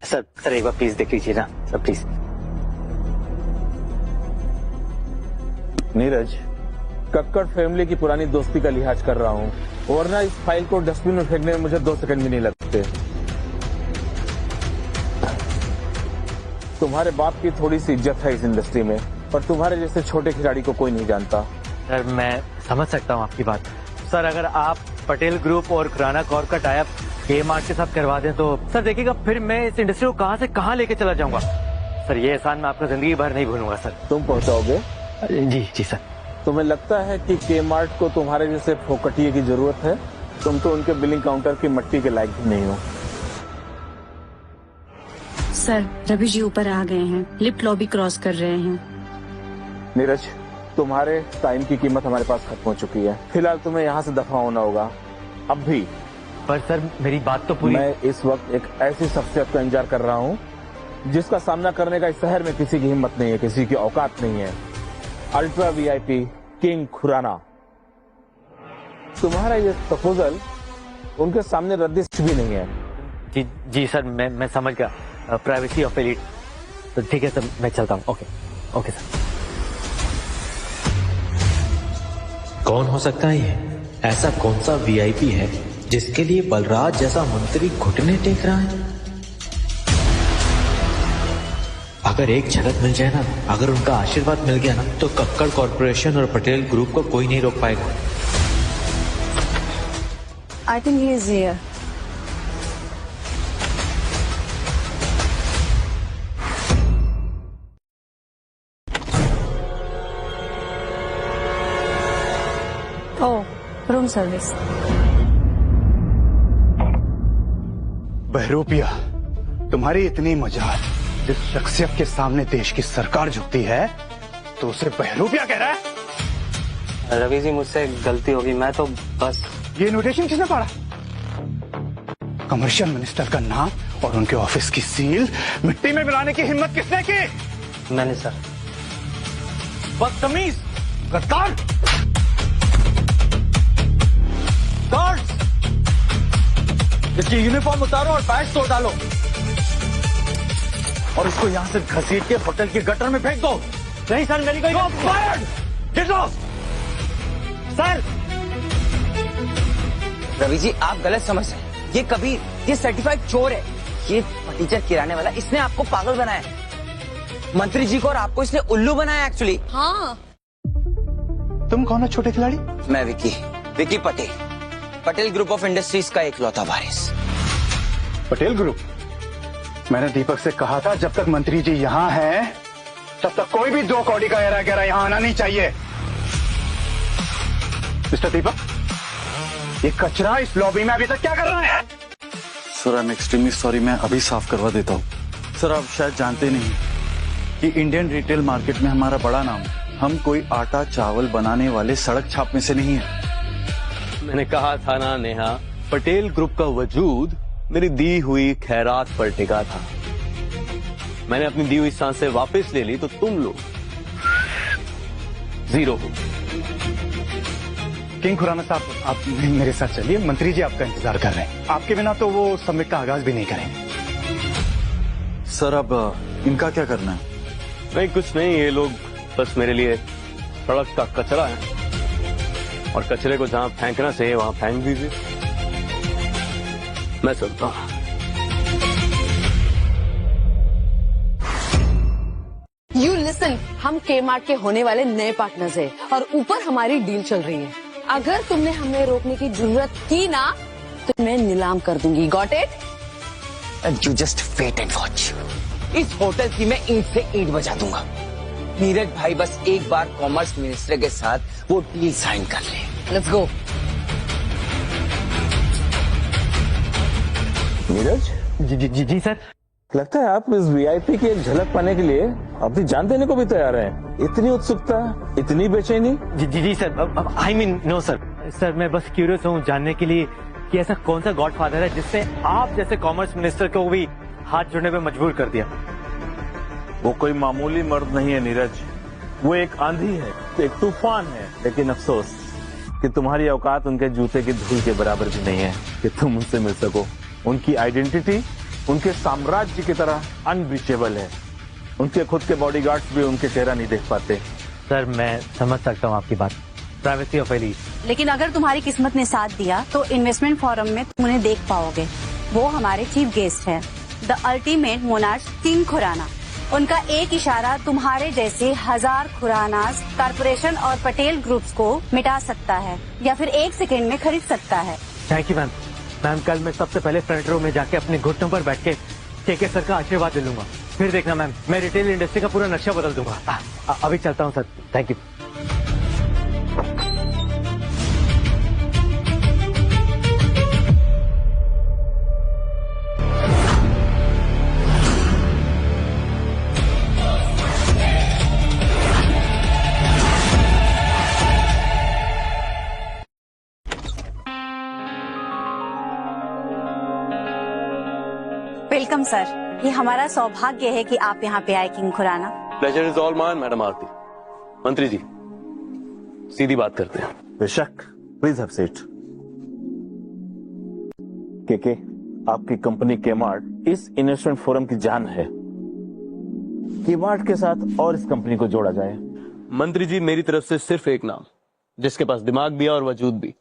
सर एक बार प्लीज देख लीजिए ना sir, please. Neeraj, Kakkar family की पुरानी दोस्ती का लिहाज कर रहा हूँ, वरना इस फाइल को डस्टबिन में फेंकने में मुझे 2 सेकंड भी नहीं लगते। तुम्हारे बाप की थोड़ी सी इज्जत है इस इंडस्ट्री में, पर तुम्हारे जैसे छोटे खिलाड़ी को कोई नहीं जानता। सर मैं समझ सकता हूँ आपकी बात। सर अगर आप पटेल ग्रुप और खुराना कॉर्प का टाई अप के मार्ट के साथ करवा दें तो सर देखिएगा फिर मैं इस इंडस्ट्री को कहाँ से कहाँ लेके चला जाऊंगा। सर ये एहसान मैं आपका जिंदगी भर नहीं भूलूंगा सर। तुम पहुंचाओगे? जी सर। तुम्हें लगता है कि के मार्ट को तुम्हारे जैसे फोकटिये की जरूरत है? तुम तो उनके बिलिंग काउंटर की मट्टी के लायक भी नहीं हो। सर रवि जी ऊपर आ गए हैं, लिफ्ट लॉबी क्रॉस कर रहे हैं। नीरज, तुम्हारे टाइम की कीमत हमारे पास खत्म हो चुकी है। फिलहाल तुम्हें यहाँ से दफा होना होगा, अब भी। पर सर मेरी बात तो पूरी। मैं इस वक्त एक ऐसी शख्सियत का इंतजार कर रहा हूँ जिसका सामना करने का इस शहर में किसी की हिम्मत नहीं है, किसी की औकात नहीं है। Ultra VIP king Khurana. तुम्हारा ये प्रपोजल उनके सामने रद्दिश भी नहीं है। जी सर, मैं समझ गया। Privacy of elite. तो ठीक है सर, मैं चलता हूँ। Okay sir. कौन हो सकता है ये? ऐसा कौन सा वीआईपी है जिसके लिए बलराज जैसा मंत्री घुटने टेक रहा है। अगर एक झलक मिल जाए ना, अगर उनका आशीर्वाद मिल गया ना, तो कक्कड़ कॉर्पोरेशन और पटेल ग्रुप को कोई नहीं रोक पाएगा। I think he is here. Oh, room service. बहरूपिया, तुम्हारी इतनी मजाल, जिस शख्सियत के सामने देश की सरकार झुकती है तो उसे बहरूपिया कह रहा है। रवि जी, मुझसे गलती होगी, मैं तो बस। ये नोटेशन किसने पढ़ा? कमर्शियल मिनिस्टर का नाम और उनके ऑफिस की सील मिट्टी में मिलाने की हिम्मत किसने की? मैंने सर। बदतमीज, गद्दार, गार्ड्स, इसकी यूनिफॉर्म उतारो और बैच तोड़ डालो और इसको यहां से घसीट के होटल के गटर में फेंक दो। नहीं सर, मेरी कोई सर। रवि जी, आप गलत समझ रहे हैं। ये कबीर, ये सर्टिफाइड चोर है। ये फर्नीचर किराने वाला, इसने आपको पागल बनाया। मंत्री जी को और आपको इसने उल्लू बनाया एक्चुअली। हाँ। तुम कौन हो छोटे खिलाड़ी? मैं Vicky Patel, Patel group of industries का इकलौता वारिस। पटेल ग्रुप? मैंने दीपक से कहा था जब तक मंत्री जी यहाँ हैं तब तक कोई भी 2 कौड़ी का एरा गहरा यहाँ आना नहीं चाहिए। मिस्टर दीपक, ये कचरा इस लॉबी में अभी तक क्या कर रहा है? Sir, I am extremely sorry, मैं अभी साफ करवा देता हूँ। सर, आप शायद जानते नहीं कि इंडियन रिटेल मार्केट में हमारा बड़ा नाम है। हम कोई आटा चावल बनाने वाले सड़क छाप में से नहीं है। मैंने कहा था ना नेहा, पटेल ग्रुप का वजूद मेरी दी हुई खैरात पर टिका था। मैंने अपनी दी हुई सांसें वापस ले ली तो तुम लोग जीरो हो। किंग खुराना साहब, आप मेरे साथ चलिए, मंत्री जी आपका इंतजार कर रहे हैं। आपके बिना तो वो समिट का आगाज भी नहीं करेंगे। सर, अब इनका क्या करना है? नहीं, कुछ नहीं, ये लोग बस मेरे लिए सड़क का कचरा है और कचरे को जहां फेंकना चाहिए वहां फेंक दीजिए। मैं चलता हूं। यू लिसन, हम के मार्ट के होने वाले नए पार्टनर्स हैं और ऊपर हमारी डील चल रही है। अगर तुमने हमें रोकने की जरूरत की ना तो मैं नीलाम कर दूंगी। Got it? And you just wait and watch. इस होटल की मैं ईंट से ईंट बजा दूंगा। नीरज भाई बस एक बार कॉमर्स मिनिस्टर के साथ वो डील साइन कर ले। Let's go. Neeraj ji sir. लगता है आप इस वीआईपी की एक झलक पाने के लिए अपनी जान देने को भी तैयार हैं। इतनी उत्सुकता, इतनी बेचैनी? जी sir, I mean no sir. Sir, मैं बस क्यूरियस हूँ जानने के लिए कि ऐसा कौन सा गॉडफादर है जिसने आप जैसे कॉमर्स मिनिस्टर को भी हाथ जोड़ने पे मजबूर कर दिया। वो कोई मामूली मर्द नहीं है नीरज, वो एक आंधी है, एक तूफान है। लेकिन अफसोस कि तुम्हारी औकात उनके जूते की धूल के बराबर भी नहीं है कि तुम उनसे मिल सको। उनकी आइडेंटिटी उनके साम्राज्य की तरह अनब्रीचेबल है। उनके खुद के बॉडीगार्ड्स भी उनके चेहरा नहीं देख पाते। सर, मैं समझ सकता हूँ आपकी बात, प्राइवेसी ऑफ एलीट। लेकिन अगर तुम्हारी किस्मत ने साथ दिया तो इन्वेस्टमेंट फोरम में तुम उन्हें देख पाओगे। वो हमारे चीफ गेस्ट है, the ultimate monarch king Khurana. उनका एक इशारा तुम्हारे जैसे 1000 खुरानास कारपोरेशन और पटेल ग्रुप्स को मिटा सकता है या फिर 1 सेकेंड में खरीद सकता है। Thank you ma'am. मैम, कल मैं सबसे पहले फ्रंट रो में जाके अपने घुटनों पर बैठ के केके सर का आशीर्वाद ले लूंगा। फिर देखना मैम, मैं रिटेल इंडस्ट्री का पूरा नक्शा बदल दूंगा। अभी चलता हूँ sir, thank you. Welcome sir, ये हमारा सौभाग्य है कि आप यहाँ पे आए King Khurana. Pleasure is all mine madam Aarti. मंत्री जी, सीधी बात करते हैं। बेशक, प्लीज हैव सीट। के आपकी कंपनी के-मार्ट इस इन्वेस्टमेंट फोरम की जान है। के-मार्ट के साथ और इस कंपनी को जोड़ा जाए। मंत्री जी, मेरी तरफ से सिर्फ एक नाम जिसके पास दिमाग भी है और वजूद भी,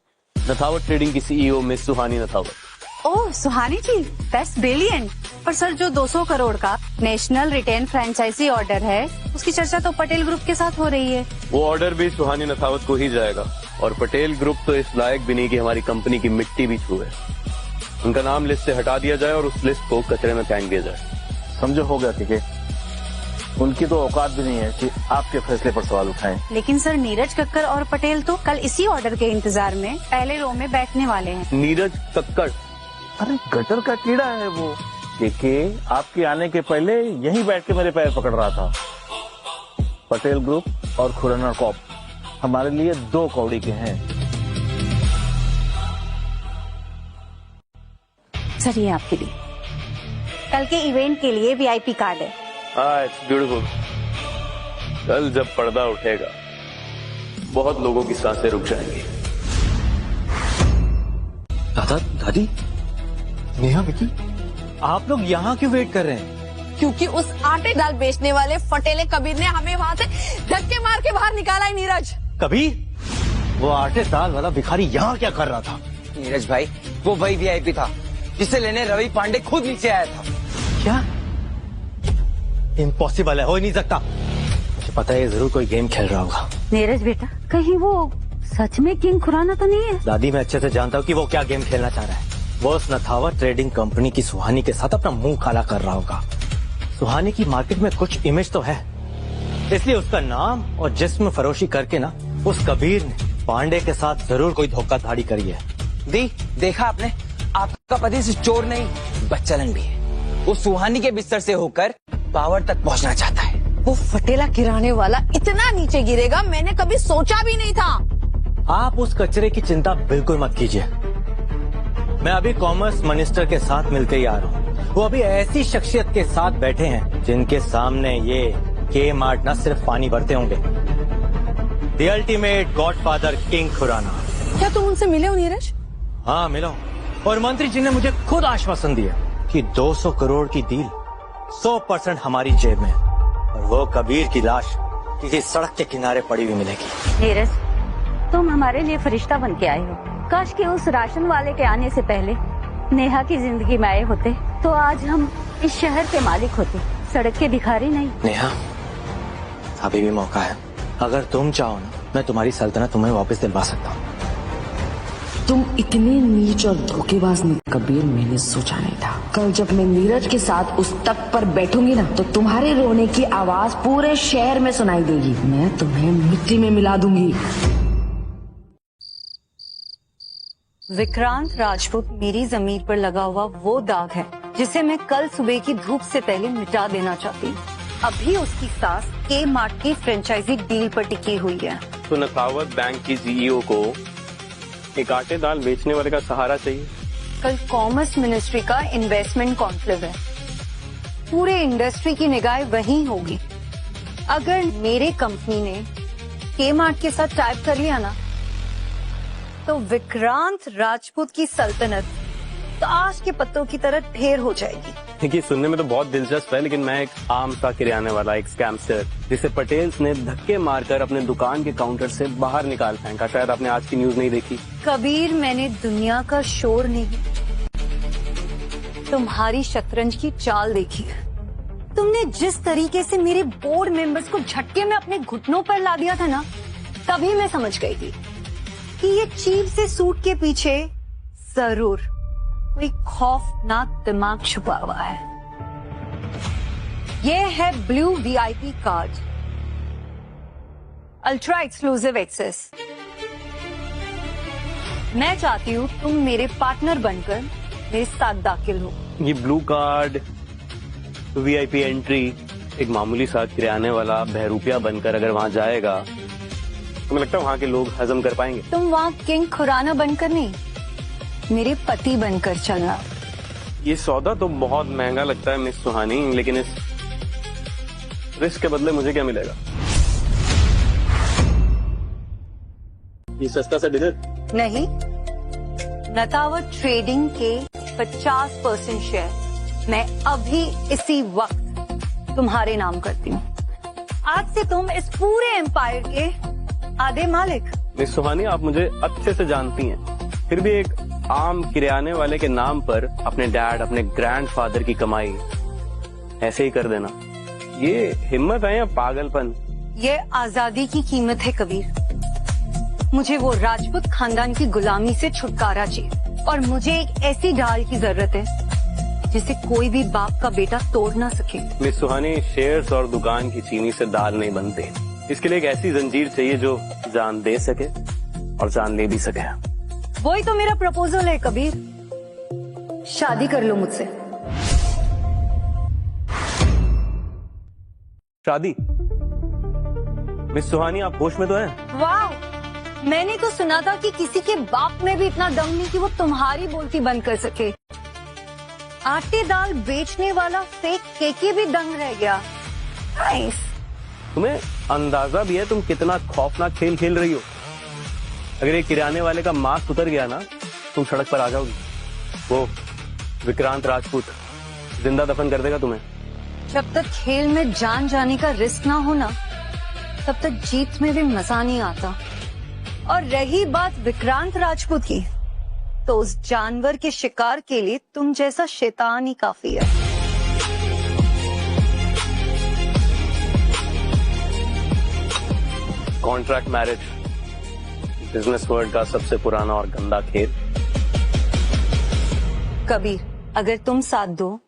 नथावत ट्रेडिंग की CEO miss Suhani Nathawat. Oh Suhani ji, that's brilliant. पर सर, जो 200 करोड़ का नेशनल रिटेन फ्रेंचाइजी ऑर्डर है, उसकी चर्चा तो पटेल ग्रुप के साथ हो रही है। वो ऑर्डर भी सुहानी नथावत को ही जाएगा और पटेल ग्रुप तो इस लायक भी नहीं कि हमारी कंपनी की मिट्टी भी छुए। उनका नाम लिस्ट से हटा दिया जाए और उस लिस्ट को कचरे में फेंक दिया जाए। समझो हो गया ठीक है। उनकी तो औकात भी नहीं है कि आपके फैसले पर सवाल उठाएं। लेकिन सर, नीरज कक्कर और पटेल तो कल इसी ऑर्डर के इंतजार में पहले रो में बैठने वाले हैं। नीरज कक्कड़? अरे गटर का कीड़ा है वो। देखिए, आपके आने के पहले यहीं बैठ के मेरे पैर पकड़ रहा था। पटेल ग्रुप और खुराना कॉर्प हमारे लिए 2 कौड़ी के हैं। सर, ये आपके लिए कल के इवेंट के लिए वीआईपी कार्ड है। It's beautiful. कल जब पर्दा उठेगा बहुत लोगों की सांसें रुक जाएंगी। दादा, दादी, नेहा, विकी, आप लोग यहाँ क्यों वेट कर रहे हैं? क्योंकि उस आटे दाल बेचने वाले फटेले कबीर ने हमें वहाँ से धक्के मार के बाहर निकाला है। नीरज, कबीर? वो आटे दाल वाला भिखारी यहाँ क्या कर रहा था? नीरज भाई, वो वही वीआईपी था जिसे लेने रवि पांडे खुद नीचे आया था। क्या? इम्पॉसिबल है, हो ही नहीं सकता। मुझे पता है, ये जरूर कोई गेम खेल रहा होगा। नीरज बेटा, कहीं वो सच में किंग खुराना तो नहीं है? दादी, मैं अच्छे से जानता हूँ कि वो क्या गेम खेलना चाह रहा है। वो उस नथावत ट्रेडिंग कंपनी की सुहानी के साथ अपना मुंह काला कर रहा होगा। सुहानी की मार्केट में कुछ इमेज तो है, इसलिए उसका नाम और जिस्म फरोशी करके ना उस कबीर ने पांडे के साथ जरूर कोई धोखाधड़ी करी है। देखा आपने, आपका पति सिर्फ चोर नहीं बच्चलन भी है। वो सुहानी के बिस्तर से होकर पावर तक पहुंचना चाहता है। वो फटेला किराने वाला इतना नीचे गिरेगा मैंने कभी सोचा भी नहीं था। आप उस कचरे की चिंता बिल्कुल मत कीजिए। मैं अभी कॉमर्स मिनिस्टर के साथ मिलते ही आ रहा हूँ। वो अभी ऐसी शख्सियत के साथ बैठे हैं जिनके सामने ये के मार्ट न सिर्फ पानी भरते होंगे। The ultimate godfather king Khurana. क्या तुम उनसे मिले हो नीरज? हाँ, मिला हूँ। और मंत्री जी ने मुझे खुद आश्वासन दिया कि 200 करोड़ की डील 100% हमारी जेब में, और वो कबीर की लाश किसी सड़क के किनारे पड़ी हुई मिलेगी। नीरज, तुम हमारे लिए फरिश्ता बन के आए हो। काश कि उस राशन वाले के आने से पहले नेहा की जिंदगी में आए होते तो आज हम इस शहर के मालिक होते, सड़क के भिखारी नहीं। नेहा, अभी भी मौका है। अगर तुम चाहो ना, मैं तुम्हारी सल्तनत तुम्हें वापस दिलवा सकता हूँ। तुम इतने नीच और धोखेबाज नहीं कबीर, मैंने सोचा नहीं था। कल जब मैं नीरज के साथ उस तख्त पर बैठूंगी ना, तो तुम्हारे रोने की आवाज पूरे शहर में सुनाई देगी। मैं तुम्हें मिट्टी में मिला दूंगी। विक्रांत राजपूत मेरी जमीन पर लगा हुआ वो दाग है जिसे मैं कल सुबह की धूप से पहले मिटा देना चाहती हूँ। अभी उसकी सांस के मार्ट की फ्रेंचाइजी डील पर टिकी हुई है। तो नथावत बैंक की सीईओ को एक आटे दाल बेचने वाले का सहारा चाहिए। कल कॉमर्स मिनिस्ट्री का इन्वेस्टमेंट कॉन्क्लेव है। पूरे इंडस्ट्री की निगाह वहीं होगी। अगर मेरे कंपनी ने के मार्ट के साथ टाइप कर लिया ना, तो विक्रांत राजपूत की सल्तनत ताश के पत्तों की तरह ढेर हो जाएगी। देखिए, सुनने में तो बहुत दिलचस्प है, लेकिन मैं एक आम सा किराने वाला, एक स्कैमस्टर जिसे पटेल्स ने धक्के मारकर अपने दुकान के काउंटर से बाहर निकाल फेंका। शायद आपने आज की न्यूज नहीं देखी। कबीर, मैंने दुनिया का शोर नहीं, तुम्हारी शतरंज की चाल देखी है। तुमने जिस तरीके से मेरे बोर्ड मेंबर्स को झटके में अपने घुटनों पर ला दिया था ना, तभी मैं समझ गई थी कि ये चीप से सूट के पीछे जरूर कोई खौफनाक दिमाग छुपा हुआ है। ये है blue VIP card, ultra exclusive access. मैं चाहती हूँ तुम मेरे पार्टनर बनकर मेरे साथ दाखिल हो। ये ब्लू कार्ड, वीआईपी एंट्री, एक मामूली सा किराने वाला बहरूपिया बनकर अगर वहाँ जाएगा तो मुझे लगता है वहाँ के लोग हजम कर पाएंगे। तुम वहाँ किंग खुराना बनकर नहीं, मेरे पति बनकर चलना। ये सौदा तो बहुत महंगा लगता है मिस सुहानी, लेकिन इस रिस्क के बदले मुझे क्या मिलेगा? ये सस्ता सा डिनर नहीं, नथावत ट्रेडिंग के 50% शेयर मैं अभी इसी वक्त तुम्हारे नाम करती हूँ। आज से तुम इस पूरे एम्पायर के आधे मालिक। मिस सुहानी, आप मुझे अच्छे से जानती हैं। फिर भी एक आम किराने वाले के नाम पर अपने डैड, अपने ग्रैंडफादर की कमाई ऐसे ही कर देना, ये हिम्मत है या पागलपन? ये आजादी की कीमत है कबीर। मुझे वो राजपूत खानदान की गुलामी से छुटकारा चाहिए और मुझे एक ऐसी ढाल की जरूरत है जिसे कोई भी बाप का बेटा तोड़ ना सके। मिस सुहानी, शेयर्स और दुकान की चीनी से दाल नहीं बनते। इसके लिए एक ऐसी जंजीर चाहिए जो जान दे सके और जान ले भी सके। वही तो मेरा प्रपोजल है कबीर, शादी कर लो मुझसे। शादी? मिस सुहानी, आप होश में तो हैं? वाह, मैंने तो सुना था कि किसी के बाप में भी इतना दम नहीं कि वो तुम्हारी बोलती बंद कर सके। आटे दाल बेचने वाला फेक केके भी दंग रह गया। नाइस। तुम्हें अंदाजा भी है तुम कितना खौफनाक खेल खेल रही हो? अगर ये किराने वाले का मास्क उतर गया ना, तुम सड़क पर आ जाओगी। वो विक्रांत राजपूत जिंदा दफन कर देगा तुम्हें। जब तक खेल में जान जाने का रिस्क ना हो ना, तब तक जीत में भी मजा नहीं आता। और रही बात विक्रांत राजपूत की, तो उस जानवर के शिकार के लिए तुम जैसा शैतान ही काफी है। कॉन्ट्रैक्ट मैरिज बिजनेस वर्ल्ड का सबसे पुराना और गंदा खेल। कबीर, अगर तुम साथ दो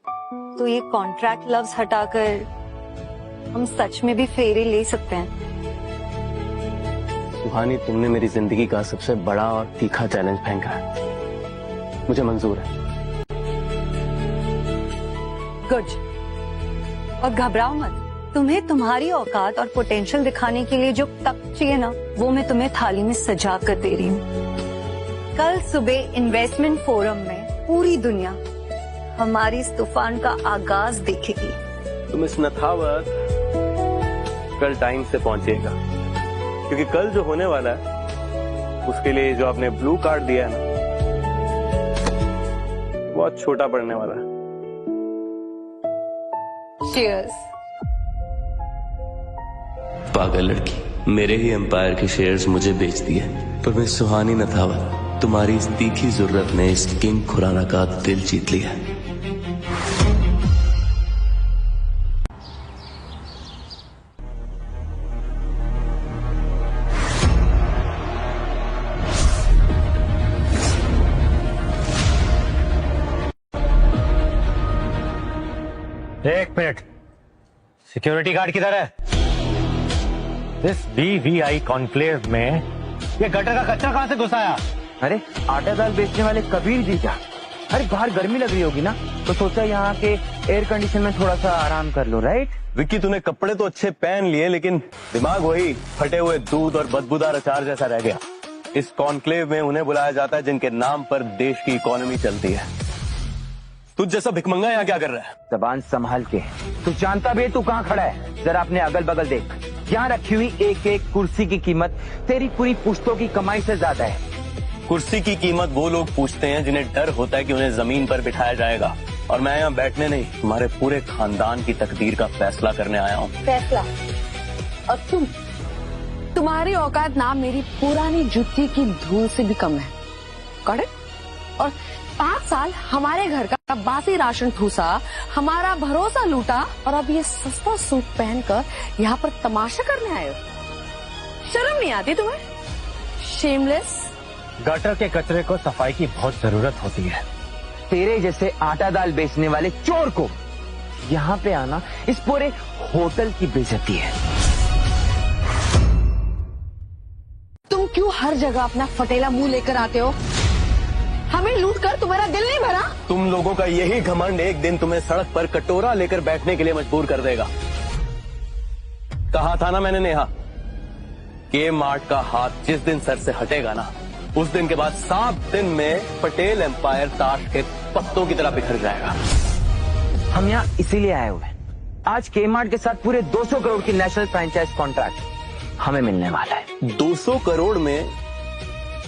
तो ये कॉन्ट्रैक्ट लव्स हटाकर हम सच में भी फेरे ले सकते हैं। सुहानी, तुमने मेरी जिंदगी का सबसे बड़ा और तीखा चैलेंज फेंका है, मुझे मंजूर है। गुड। और घबराओ मत, तुम्हें तुम्हारी औकात और पोटेंशियल दिखाने के लिए जो तक चाहिए ना, वो मैं तुम्हें थाली में सजा कर दे रही हूँ। कल सुबह इन्वेस्टमेंट फोरम में पूरी दुनिया हमारी इस तूफान का आगाज देखेगी। तुम इस नथावत कल टाइम से पहुंचिएगा, क्योंकि कल जो होने वाला है उसके लिए जो आपने ब्लू कार्ड दिया है ना, बहुत छोटा पड़ने वाला है। Cheers। पागल लड़की, मेरे ही एम्पायर के शेयर्स मुझे बेच दिए, पर मिस सुहानी नथावत, तुम्हारी इस तीखी जरूरत ने इस किंग खुराना का दिल जीत लिया। एक मिनट, सिक्योरिटी गार्ड किधर है? इस BVI कॉन्क्लेव में ये गटर का कचरा कहाँ से घुसाया? अरे आटा दाल बेचने वाले कबीर जी क्या? अरे बाहर गर्मी लग रही होगी ना, तो सोचा यहाँ के एयर कंडीशन में थोड़ा सा आराम कर लो, राइट? विक्की, तूने कपड़े तो अच्छे पहन लिए, लेकिन दिमाग वही फटे हुए दूध और बदबूदार अचार जैसा रह गया। इस कॉन्क्लेव में उन्हें बुलाया जाता है जिनके नाम पर देश की इकोनॉमी चलती है। तुझ जैसा भिखमंगा यहाँ क्या कर रहा है? जबान संभाल के। तू जानता भी है तू कहाँ खड़ा है? जरा अपने अगल बगल देख, यहाँ रखी हुई एक एक कुर्सी की कीमत तेरी पूरी पुश्तों की कमाई से ज्यादा है। कुर्सी की कीमत वो लोग पूछते हैं जिन्हें डर होता है कि उन्हें जमीन पर बिठाया जाएगा, और मैं यहाँ बैठने नहीं, तुम्हारे पूरे खानदान की तकदीर का फैसला करने आया हूँ। फैसला? और तुम्हारी औकात ना मेरी पुरानी जूती की धूल से भी कम है। करेक्ट? और 5 साल हमारे घर का बासी राशन ठूसा, हमारा भरोसा लूटा, और अब ये सस्ता सूट पहनकर यहाँ पर तमाशा करने आए हो? शर्म नहीं आती तुम्हें? शेमलेस। गटर के कचरे को सफाई की बहुत जरूरत होती है। तेरे जैसे आटा दाल बेचने वाले चोर को यहाँ पे आना इस पूरे होटल की बेइज्जती है। तुम क्यों हर जगह अपना फटेला मुंह लेकर आते हो? हमें लूट कर तुम्हारा दिल नहीं भरा? तुम लोगों का यही घमंड एक दिन तुम्हें सड़क पर कटोरा लेकर बैठने के लिए मजबूर कर देगा। कहा था ना मैंने नेहा, के मार्ट का हाथ जिस दिन सर से हटेगा ना, उस दिन के बाद 7 दिन में पटेल एम्पायर ताश के पत्तों की तरह बिखर जाएगा। हम यहाँ इसीलिए आए हुए हैं। आज के मार्ट के साथ पूरे 200 करोड़ की नेशनल फ्रेंचाइज कॉन्ट्रैक्ट हमें मिलने वाला है। 200 करोड़ में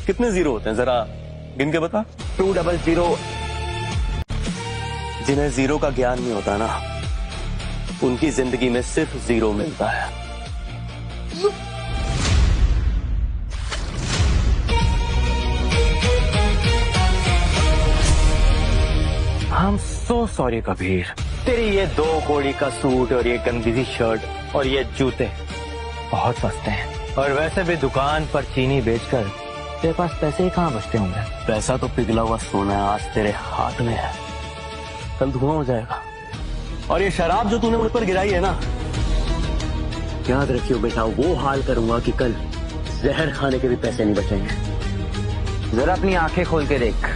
कितने जीरो होते हैं, जरा गिन के बता। 200। जिन्हें जीरो का ज्ञान नहीं होता ना, उनकी जिंदगी में सिर्फ जीरो मिलता है। सॉरी कबीर, तेरी ये 2 कौड़ी का सूट और ये गंदी सी शर्ट और ये जूते बहुत सस्ते हैं। और वैसे भी दुकान पर चीनी बेचकर तेरे पास पैसे ही कहाँ बचते होंगे। पैसा तो पिघला हुआ सोना है, आज तेरे हाथ में है, कल धुआं हो जाएगा। और ये शराब जो तूने मुझ पर गिराई है ना, याद रखियो बेटा, वो हाल करूंगा कि कल जहर खाने के भी पैसे नहीं बचेंगे। जरा अपनी आंखें खोल के देख,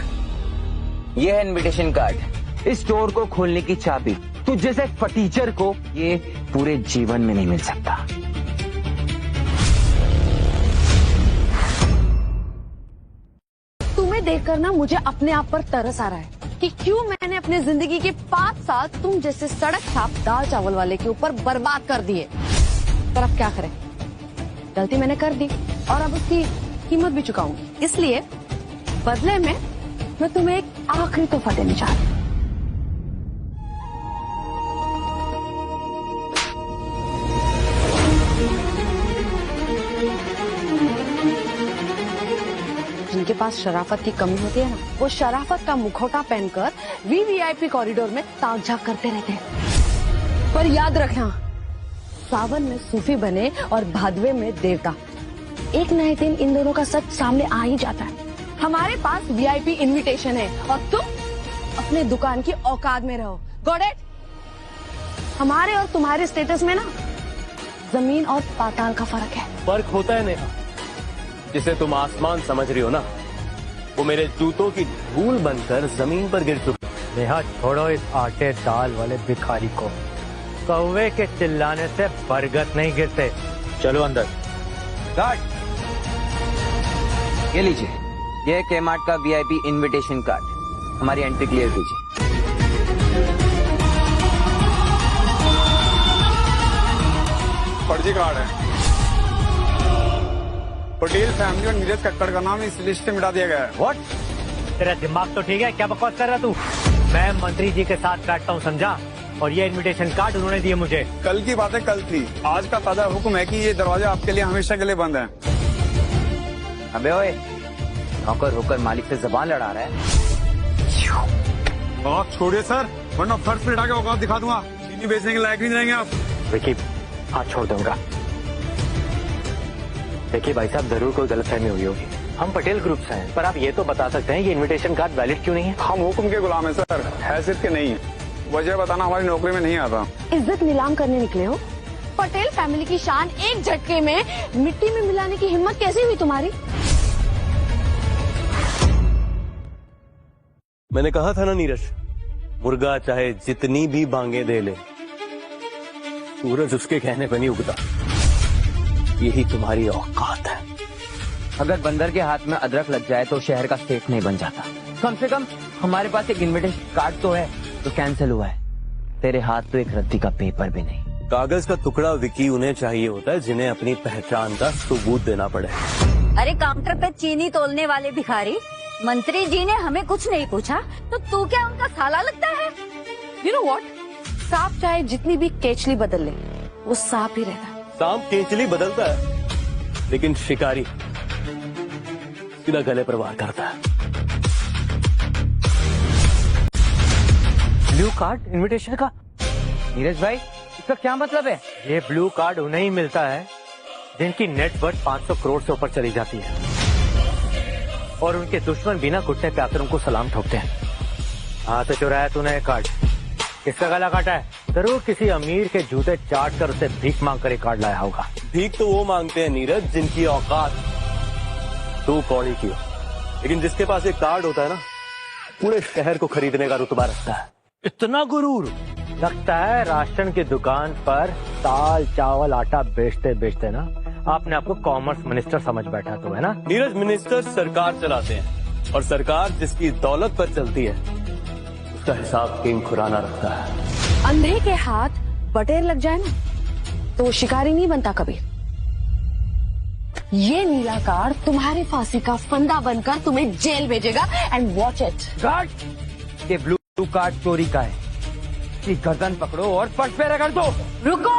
ये है इनविटेशन कार्ड, इस स्टोर को खोलने की चाबी। तू जैसे फटीचर को ये पूरे जीवन में नहीं मिल सकता। तुम्हें देखकर ना मुझे अपने आप पर तरस आ रहा है कि क्यों मैंने अपनी जिंदगी के 5 साल तुम जैसे सड़क छाप दाल चावल वाले के ऊपर बर्बाद कर दिए। पर अब क्या करें, गलती मैंने कर दी और अब उसकी कीमत भी चुकाऊंगी। इसलिए बदले में मैं तुम्हें एक आखिरी तोहफा देने चाह रही हूँ। जिनके पास शराफत की कमी होती है ना, वो शराफत का मुखौटा पहनकर वीवीआईपी कॉरिडोर में ताक झाक करते रहते हैं। पर याद रखना, सावन में सूफी बने और भादवे में देवता, एक न एक दिन इन दोनों का सच सामने आ ही जाता है। हमारे पास वीआईपी इनविटेशन है और तुम अपने दुकान की औकात में रहो। Got it? हमारे और तुम्हारे स्टेटस में ना जमीन और पाताल का फर्क है। फर्क होता है नेहा, जिसे तुम आसमान समझ रही हो ना, वो मेरे जूतों की धूल बनकर जमीन पर गिर चुकी। नेहा छोड़ो इस आटे दाल वाले भिखारी को, कौवे के चिल्लाने से बरगद नहीं गिरते। चलो अंदर। गार्ड, ये लीजिए, ये केमार्ट का वीआईपी इनविटेशन कार्ड, हमारी एंट्री क्लियर कीजिए। फर्जी कार्ड है। पटेल फैमिली और नीरज कक्कड़ का नाम इस लिस्ट से मिटा दिया गया है। व्हाट? तेरा दिमाग तो ठीक है, क्या बकवास कर रहा तू? मैं मंत्री जी के साथ बैठता हूँ, समझा? और ये इनविटेशन कार्ड उन्होंने दिए मुझे। कल की बातें कल थी, आज का ताजा हुक्म है कि ये दरवाजा आपके लिए हमेशा के लिए बंद है। अबे ओए, नौकर होकर मालिक से जबान लड़ा रहा है। आप छोड़िए सर, वरना फर्श पे उठा के औकात दिखा दूंगा। चीनी बेचने के लायक नहीं रहेंगे आप। विकी, हाथ छोड़ दूंगा। देखिए भाई साहब, जरूर कोई गलतफहमी हुई होगी। हम पटेल ग्रुप से हैं, पर आप ये तो बता सकते हैं ये इनविटेशन कार्ड वैलिड क्यों नहीं है? हम हुक्म के गुलाम हैं सर, हैसियत के नहीं। वजह बताना हमारी नौकरी में नहीं आता। इज्जत नीलाम करने निकले हो? पटेल फैमिली की शान एक झटके में मिट्टी में मिलाने की हिम्मत कैसे हुई तुम्हारी? मैंने कहा था ना नीरज, मुर्गा चाहे जितनी भी बांगे दे ले, सूरज उसके कहने पर नहीं उगता। यही तुम्हारी औकात है। अगर बंदर के हाथ में अदरक लग जाए तो शहर का सेठ नहीं बन जाता। कम से कम हमारे पास एक इनविटेशन कार्ड तो है, तो कैंसिल हुआ है। तेरे हाथ तो एक रद्दी का पेपर भी नहीं। कागज का टुकड़ा विकी उन्हें चाहिए होता है जिन्हें अपनी पहचान का सबूत देना पड़े। अरे काउंटर पे चीनी तोलने वाले भिखारी, मंत्री जी ने हमें कुछ नहीं पूछा तो तू क्या उनका साला लगता है? यू नो व्हाट, सांप चाहे जितनी भी केचली बदल ले, वो सांप ही रहता है। सांप केचली बदलता है, लेकिन शिकारी सीधा गले पर वार करता है। ब्लू कार्ड इनविटेशन का? नीरज भाई, इसका क्या मतलब है? ये ब्लू कार्ड उन्हें ही मिलता है जिनकी नेट वर्थ 500 करोड़ से ऊपर चली जाती है, और उनके दुश्मन बिना घुटने पे आकर उनको सलाम ठोकते हैं। हाँ, तो चुराया तूने ये कार्ड, किसका गला काटा है? जरूर किसी अमीर के जूते चाट कर उसे भीख मांग कर ये कार्ड लाया होगा। भीख तो वो मांगते हैं नीरज जिनकी औकात 2 कौड़ी की हो, लेकिन जिसके पास एक कार्ड होता है ना, पूरे शहर को खरीदने का रुतबा रखता है। इतना गुरूर? लगता है राशन की दुकान पर दाल चावल आटा बेचते बेचते ना आपने आपको कॉमर्स मिनिस्टर समझ बैठा तो है ना? नीरज, मिनिस्टर सरकार चलाते हैं, और सरकार जिसकी दौलत पर चलती है उसका हिसाब किंग खुराना रखता है। अंधे के हाथ बटेर लग जाए ना तो वो शिकारी नहीं बनता कभी। ये नीला कार्ड तुम्हारे फांसी का फंदा बनकर तुम्हें जेल भेजेगा, एंड वॉच इट। गार्ड, ये ब्लू कार्ड चोरी का है। इसकी गर्दन पकड़ो और फर्श पे रगड़ दो। रुको,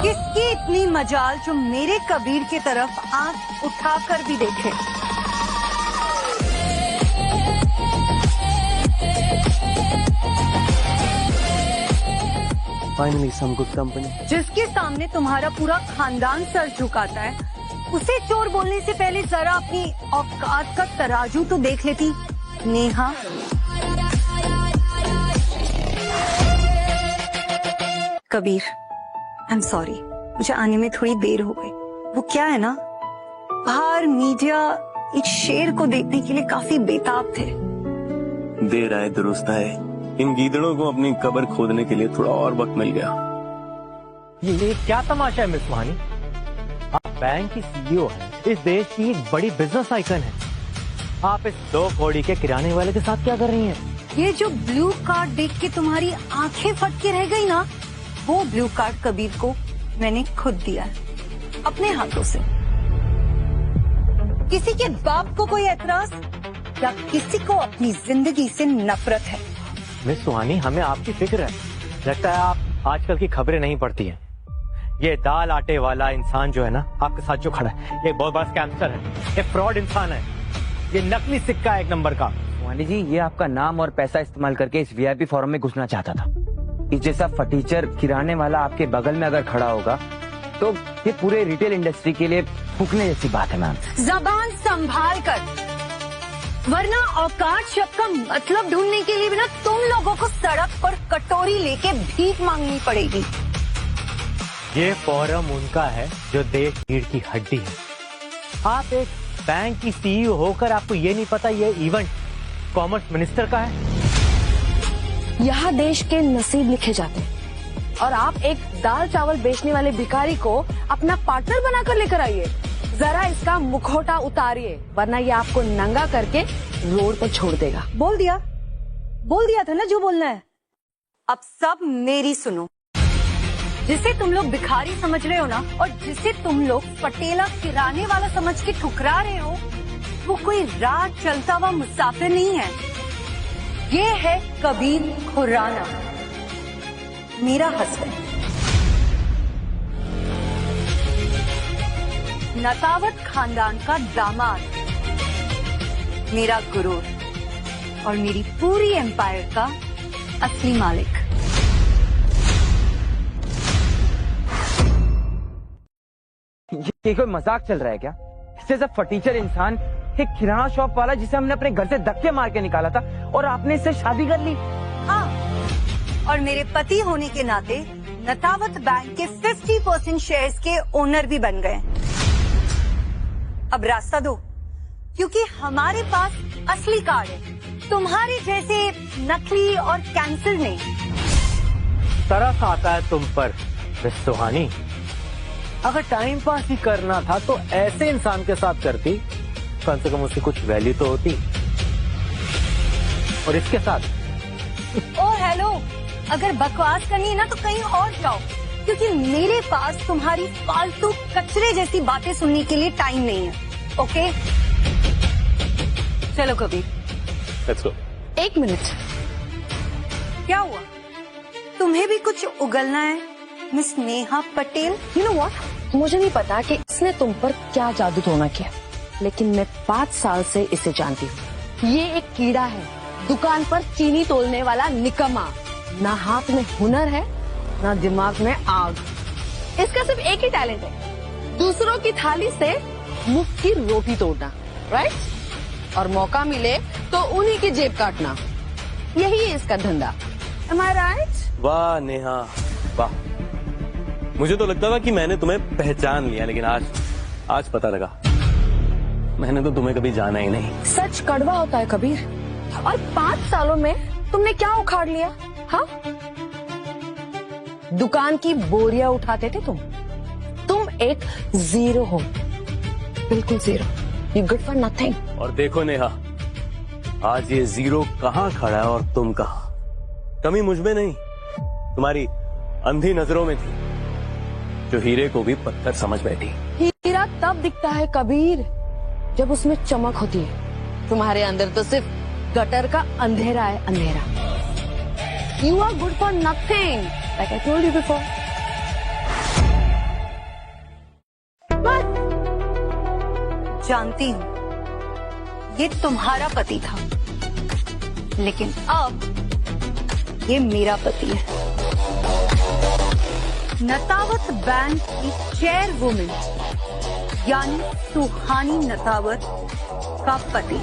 किसकी इतनी मजाल जो मेरे कबीर की तरफ आंख उठाकर भी देखे। Finally some good company. जिसके सामने तुम्हारा पूरा खानदान सर झुकाता है, उसे चोर बोलने से पहले जरा अपनी औकात का तराजू तो देख लेती Neha. Kabir, I am sorry, मुझे आने में थोड़ी देर हो गई। वो क्या है ना, बाहर मीडिया इस शेर को देखने के लिए काफी बेताब थे। देर आए दुरुस्त आए, इन गीदड़ों को अपनी कब्र खोदने के लिए थोड़ा और वक्त मिल गया। ये क्या तमाशा है मिस सुहानी? आप बैंक की सीईओ हैं, इस देश की एक बड़ी बिजनेस आइकन है। आप इस 2 कौड़ी के किराने वाले के साथ क्या कर रही हैं? ये जो ब्लू कार्ड देख के तुम्हारी आंखें फट के रह गई ना, वो ब्लू कार्ड कबीर को मैंने खुद दिया है, अपने हाथों से। किसी के बाप को कोई एतराज या किसी को अपनी जिंदगी से नफरत है? मिस सुहानी, हमें आपकी फिक्र है। लगता है आप आजकल की खबरें नहीं पढ़ती हैं। ये दाल आटे वाला इंसान जो है ना, आपके साथ जो खड़ा है, ये बहुत बड़ा स्कैमस्टर है, ये फ्रॉड इंसान है, ये नकली सिक्का 1 नंबर का। सुहानी जी, ये आपका नाम और पैसा इस्तेमाल करके इस वीआईपी फॉरम में घुसना चाहता था। इस जैसा फटीचर किराने वाला आपके बगल में अगर खड़ा होगा तो ये पूरे रिटेल इंडस्ट्री के लिए फूकने जैसी बात है मैम। जबान संभाल कर, वरना औकात शब्द का मतलब ढूंढने के लिए भी ना तुम लोगों को सड़क पर कटोरी लेके भीख मांगनी पड़ेगी। ये फोरम उनका है जो देश भीड़ की हड्डी है। आप एक बैंक की सीईओ होकर आपको ये नहीं पता ये इवेंट कॉमर्स मिनिस्टर का है? यहाँ देश के नसीब लिखे जाते हैं और आप एक दाल चावल बेचने वाले भिखारी को अपना पार्टनर बनाकर लेकर आइए। जरा इसका मुखौटा उतारिए, वरना ये आपको नंगा करके रोड पर छोड़ देगा। बोल दिया था ना जो बोलना है। अब सब मेरी सुनो। जिसे तुम लोग भिखारी समझ रहे हो ना, और जिसे तुम लोग पटेला किराने वाला समझ के ठुकरा रहे हो, वो कोई रात चलता हुआ मुसाफिर नहीं है। ये है कबीर खुराना, मेरा हस्बैंड, नतावत खानदान का दामाद, मेरा गुरूर और मेरी पूरी एम्पायर का असली मालिक। ये कोई मजाक चल रहा है क्या? इससे सब फटीचर इंसान, एक किराना शॉप वाला जिसे हमने अपने घर से धक्के मार के निकाला था, और आपने इससे शादी कर ली। हाँ, और मेरे पति होने के नाते नतावत बैंक के 50% शेयर्स के ओनर भी बन गए। अब रास्ता दो, क्योंकि हमारे पास असली कार्ड है, तुम्हारे जैसे नकली और कैंसिल नहीं। तरस आता है तुम पर मिस सुहानी। अगर टाइम पास ही करना था तो ऐसे इंसान के साथ करती, कम से कम उसकी कुछ वैल्यू तो होती। और इसके साथ ओ हेलो, अगर बकवास करनी है ना तो कहीं और जाओ, क्योंकि मेरे पास तुम्हारी फालतू कचरे जैसी बातें सुनने के लिए टाइम नहीं है। ओके, चलो कबीर, लेट्स गो। 1 मिनट, क्या हुआ? तुम्हें भी कुछ उगलना है miss Neha Patel? You know what? मुझे नहीं पता कि इसने तुम पर क्या जादू टोना किया, लेकिन मैं 5 साल से इसे जानती हूँ। ये एक कीड़ा है, दुकान पर चीनी तोलने वाला निकम्मा। ना हाथ में हुनर है, ना दिमाग में आग। इसका सिर्फ एक ही टैलेंट है, दूसरों की थाली से मुफ्त की रोटी तोड़ना, राइट? और मौका मिले तो उन्हीं की जेब काटना, यही है इसका धंधा। Am I right? वाह नेहा वाह, मुझे तो लगता था कि मैंने तुम्हें पहचान लिया, लेकिन आज पता लगा मैंने तो तुम्हें कभी जाना ही नहीं। सच कड़वा होता है कबीर। और 5 सालों में तुमने क्या उखाड़ लिया? हाँ, दुकान की बोरियां उठाते थे तुम एक जीरो हो, बिल्कुल zero. You good for nothing. और देखो नेहा, आज ये जीरो कहाँ खड़ा है और तुम कहाँ। कमी मुझ में नहीं, तुम्हारी अंधी नजरों में थी, जो हीरे को भी पत्थर समझ बैठी। हीरा तब दिखता है कबीर जब उसमें चमक होती है। तुम्हारे अंदर तो सिर्फ गटर का अंधेरा है, अंधेरा। You are good for nothing, like I told you before. जानती हूँ ये तुम्हारा पति था, लेकिन अब ये मेरा पति है। नतावत बैंक की चेयरवुमन यानी सुहानी नतावत का पति।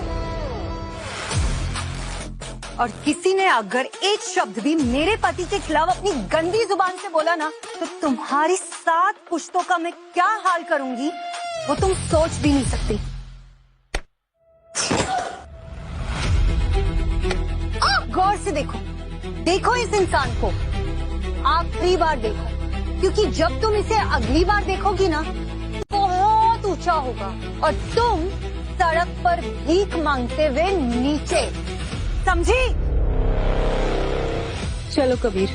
और किसी ने अगर एक शब्द भी मेरे पति के खिलाफ अपनी गंदी जुबान से बोला ना, तो तुम्हारी 7 पुश्तों का मैं क्या हाल करूंगी वो तुम सोच भी नहीं सकती। गौर से देखो इस इंसान को, आखिरी बार देखो, क्योंकि जब तुम इसे अगली बार देखोगी ना बहुत ऊंचा होगा और तुम सड़क पर भीख मांगते हुए नीचे, समझी? चलो कबीर।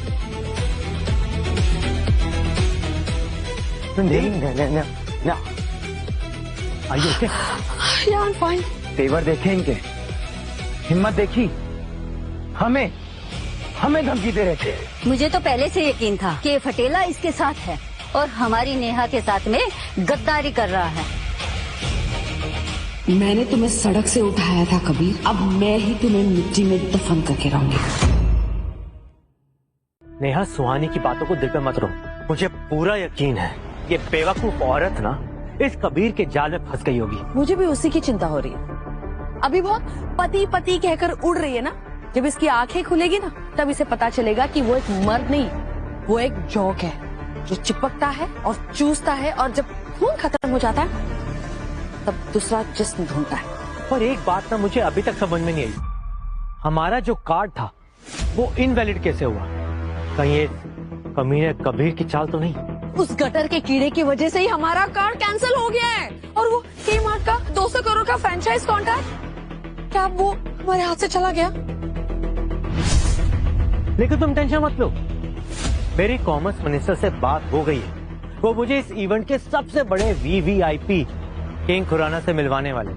ना आइए ओके। यार फाइन। तेवर देखे इनके, हिम्मत देखी, हमें धमकी दे रहे थे। मुझे तो पहले से यकीन था कि फटेला इसके साथ है और हमारी नेहा के साथ में गद्दारी कर रहा है। मैंने तुम्हें सड़क से उठाया था कबीर, अब मैं ही तुम्हें मिट्टी में दफन करके रहूंगी। नेहा, सुहानी की बातों को दिल पे मत रो। मुझे पूरा यकीन है ये बेवकूफ औरत ना इस कबीर के जाल में फंस गई होगी। मुझे भी उसी की चिंता हो रही है। अभी बहुत पति पति कहकर उड़ रही है ना, जब इसकी आंखें खुलेगी ना तब इसे पता चलेगा कि वो एक मर्द नहीं, वो एक जोक है जो चिपकता है और चूसता है, और जब खून खत्म हो जाता है तब दूसरा जिस्म ढूंढता है। और एक बात ना मुझे अभी तक समझ में नहीं आई, हमारा जो कार्ड था वो इनवैलिड कैसे हुआ? कहीं ये कमीने कबीर की चाल तो नहीं? उस गटर के कीड़े की वजह से ही हमारा कार्ड कैंसिल हो गया है, और वो के-मार्ट का 200 करोड़ का फ्रेंचाइज कॉन्ट्रैक्ट, क्या वो हमारे हाथ से चला गया? लेकिन तुम टेंशन मत लो, मेरी कॉमर्स मिनिस्टर से बात हो गई है। वो मुझे इस इवेंट के सबसे बड़े वीवीआईपी किंग खुराना से मिलवाने वाले।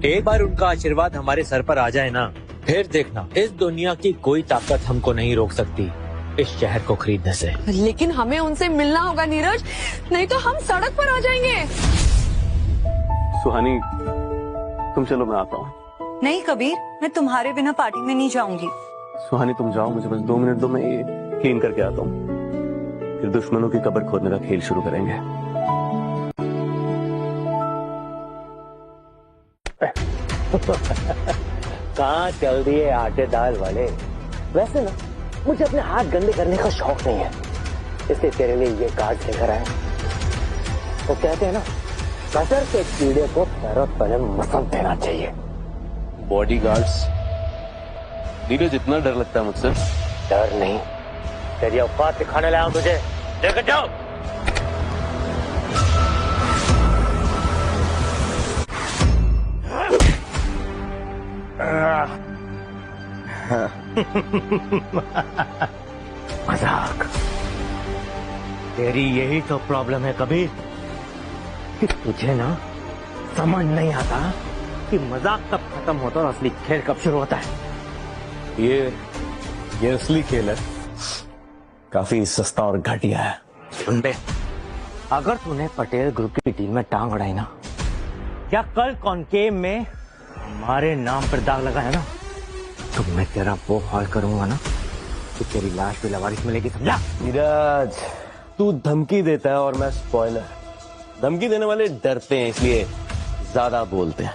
एक बार उनका आशीर्वाद हमारे सर पर आ जाए ना, फिर देखना इस दुनिया की कोई ताकत हमको नहीं रोक सकती इस शहर को खरीदने से। लेकिन हमें उनसे मिलना होगा नीरज, नहीं तो हम सड़क पर आ जाएंगे। सुहानी तुम चलो, मैं आता हूँ। नहीं कबीर, मैं तुम्हारे बिना पार्टी में नहीं जाऊंगी। सुहानी तुम जाओ, मुझे बस 2 मिनट दो, मैं ये क्लीन करके आता हूँ, फिर दुश्मनों की कब्र खोदने का खेल शुरू करेंगे। कहाँ चल दिए आटे दाल वाले? वैसे ना मुझे अपने हाथ गंदे करने का शौक नहीं है, इसलिए तेरे लिए ये कार्ड लेकर आया। वो कहते हैं ना, कटर के कीड़े को तरफ पहले मसल देना चाहिए। बॉडीगार्ड्स? नीरज, इतना डर लगता है मुझसे? डर नहीं, तेरी औकात दिखाने लाया हूं तुझे, लेकर जाओ। मजाक। तेरी यही तो प्रॉब्लम है कबीर, कि तुझे ना समझ नहीं आता कि मजाक कब खत्म होता है और असली खेल कब शुरू होता है। ये असली खेल है, काफी सस्ता और घटिया है। सुन बे, अगर तूने पटेल ग्रुप की टीम में टांग अड़ाई ना, या कल कॉन्केव में हमारे नाम पर दाग लगाया ना, तो मैं तेरा वो हाल करूंगा ना कि तेरी लाश भी लवारिस मिलेगी, समझा? नीरज, तू धमकी देता है और मैं स्पॉइलर। धमकी देने वाले डरते हैं, इसलिए ज्यादा बोलते हैं।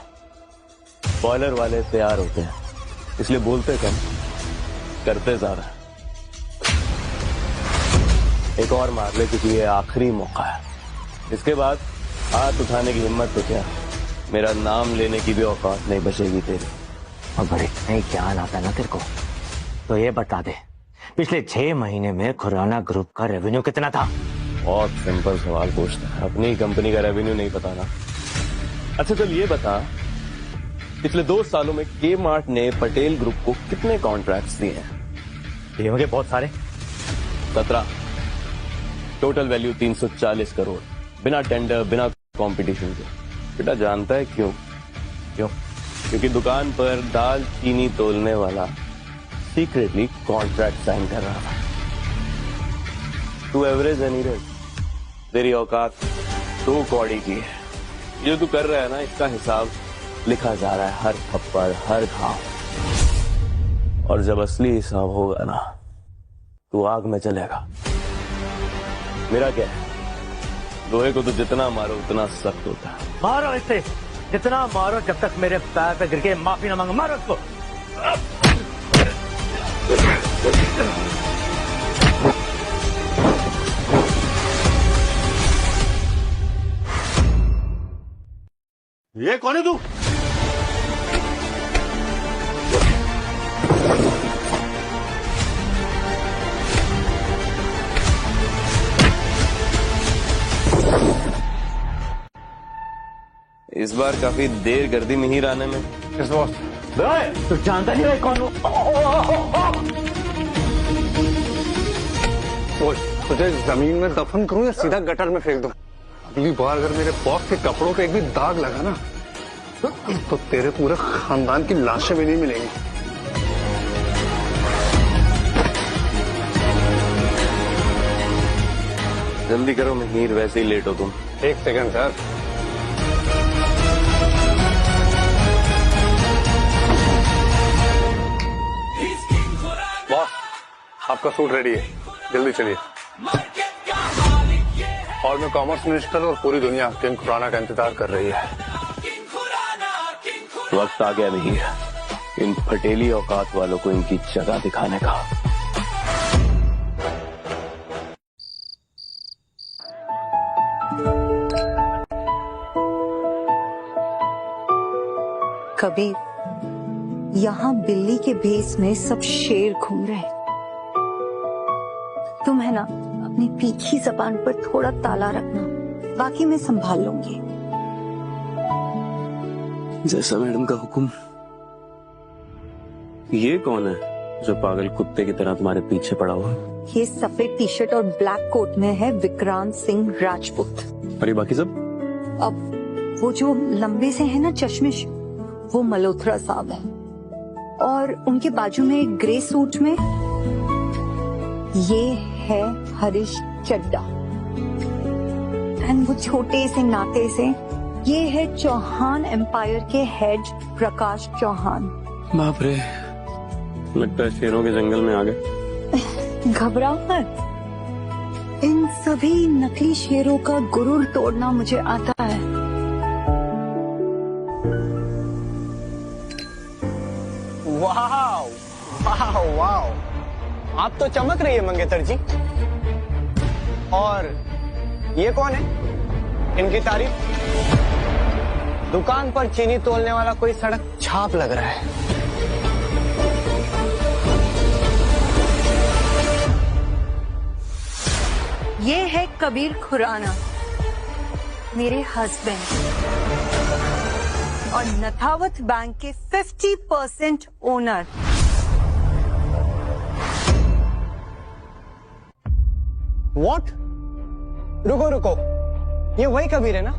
स्पॉइलर वाले तैयार होते हैं, इसलिए बोलते कम, करते ज्यादा। एक और मार ले, क्योंकि ये आखिरी मौका है। इसके बाद हाथ उठाने की हिम्मत तो क्या, मेरा नाम लेने की भी औकात नहीं बचेगी तेरी। अगर इतना ही ज्ञान आता है ना तेरे को, तो ये बता दे, पिछले 6 महीने में खुराना ग्रुप का रेवेन्यू कितना था? बहुत सिंपल सवाल पूछता है, अपनी कंपनी का रेवेन्यू नहीं पता ना? अच्छा चल ये बता, पिछले 2 सालों में के मार्ट ने पटेल ग्रुप को कितने कॉन्ट्रैक्ट्स दिए हैं? दिए होंगे बहुत सारे। 17। टोटल वैल्यू 340 करोड़, बिना टेंडर, बिना कंपटीशन के। बेटा जानता है क्यों? क्योंकि दुकान पर दाल चीनी तोलने वाला सीक्रेटली कॉन्ट्रैक्ट साइन कर रहा था। तू एवरेज है नीरज, तेरी औकात 2 कौड़ी की है। जो तू कर रहा है ना, इसका हिसाब लिखा जा रहा है, हर थप्पड़, हर घाव। और जब असली हिसाब होगा ना, तू आग में चलेगा। मेरा क्या है, लोहे को तो जितना मारो उतना सख्त होता है। मारो इसे, जितना मारो, जब तक मेरे पैर पे गिर के माफी ना मांगो। मारो उसको। ये कौन है तू? इस बार काफी देर कर दी मिहिर आने में। इस बॉस, तू जानता नहीं मैं कौन हूँ? तुझे जमीन में दफन करूं या सीधा गटर में फेंक दूं? अगली बार अगर मेरे बॉस के कपड़ों पे एक भी दाग लगा ना, तो तेरे पूरे खानदान की लाशें भी नहीं मिलेंगी। जल्दी करो मिहिर, वैसे ही लेट हो तुम। एक सेकंड सर। बॉस, आपका सूट रेडी है, जल्दी चलिए। और मैं कॉमर्स मिनिस्टर और पूरी दुनिया किंग खुराना का इंतजार कर रही है। वक्त आ गया मिहिर, इन फटेली औकात वालों को इनकी जगह दिखाने का। कबीर, यहाँ बिल्ली के भेस में सब शेर घूम रहे हैं। तुम है ना, अपनी तीखी जबान पर थोड़ा ताला रखना, बाकी मैं संभाल लूंगी। जैसा मैडम का हुक्म। ये कौन है जो पागल कुत्ते की तरह तुम्हारे पीछे पड़ा हुआ? ये सफेद टी शर्ट और ब्लैक कोट में है विक्रांत सिंह राजपूत। और ये बाकी सब? अब वो जो लंबे से है ना चश्मिश, वो मल्होत्रा साहब है। और उनके बाजू में एक ग्रे सूट में ये है हरीश चड्डा। एंड वो छोटे से नाते से ये है चौहान एम्पायर के हेड प्रकाश चौहान। बाप रे, लगता है शेरों के जंगल में आ गए। घबराओ मत, इन सभी नकली शेरों का गुरूर तोड़ना मुझे आता है। वाओ वाओ वाओ, आप तो चमक रही है मंगेतर जी। और ये कौन है? इनकी तारीफ? दुकान पर चीनी तोलने वाला कोई सड़क छाप लग रहा है। ये है कबीर खुराना, मेरे हस्बैंड और नथावत बैंक के 50% ओनर। व्हाट? रुको रुको, ये वही कबीर है ना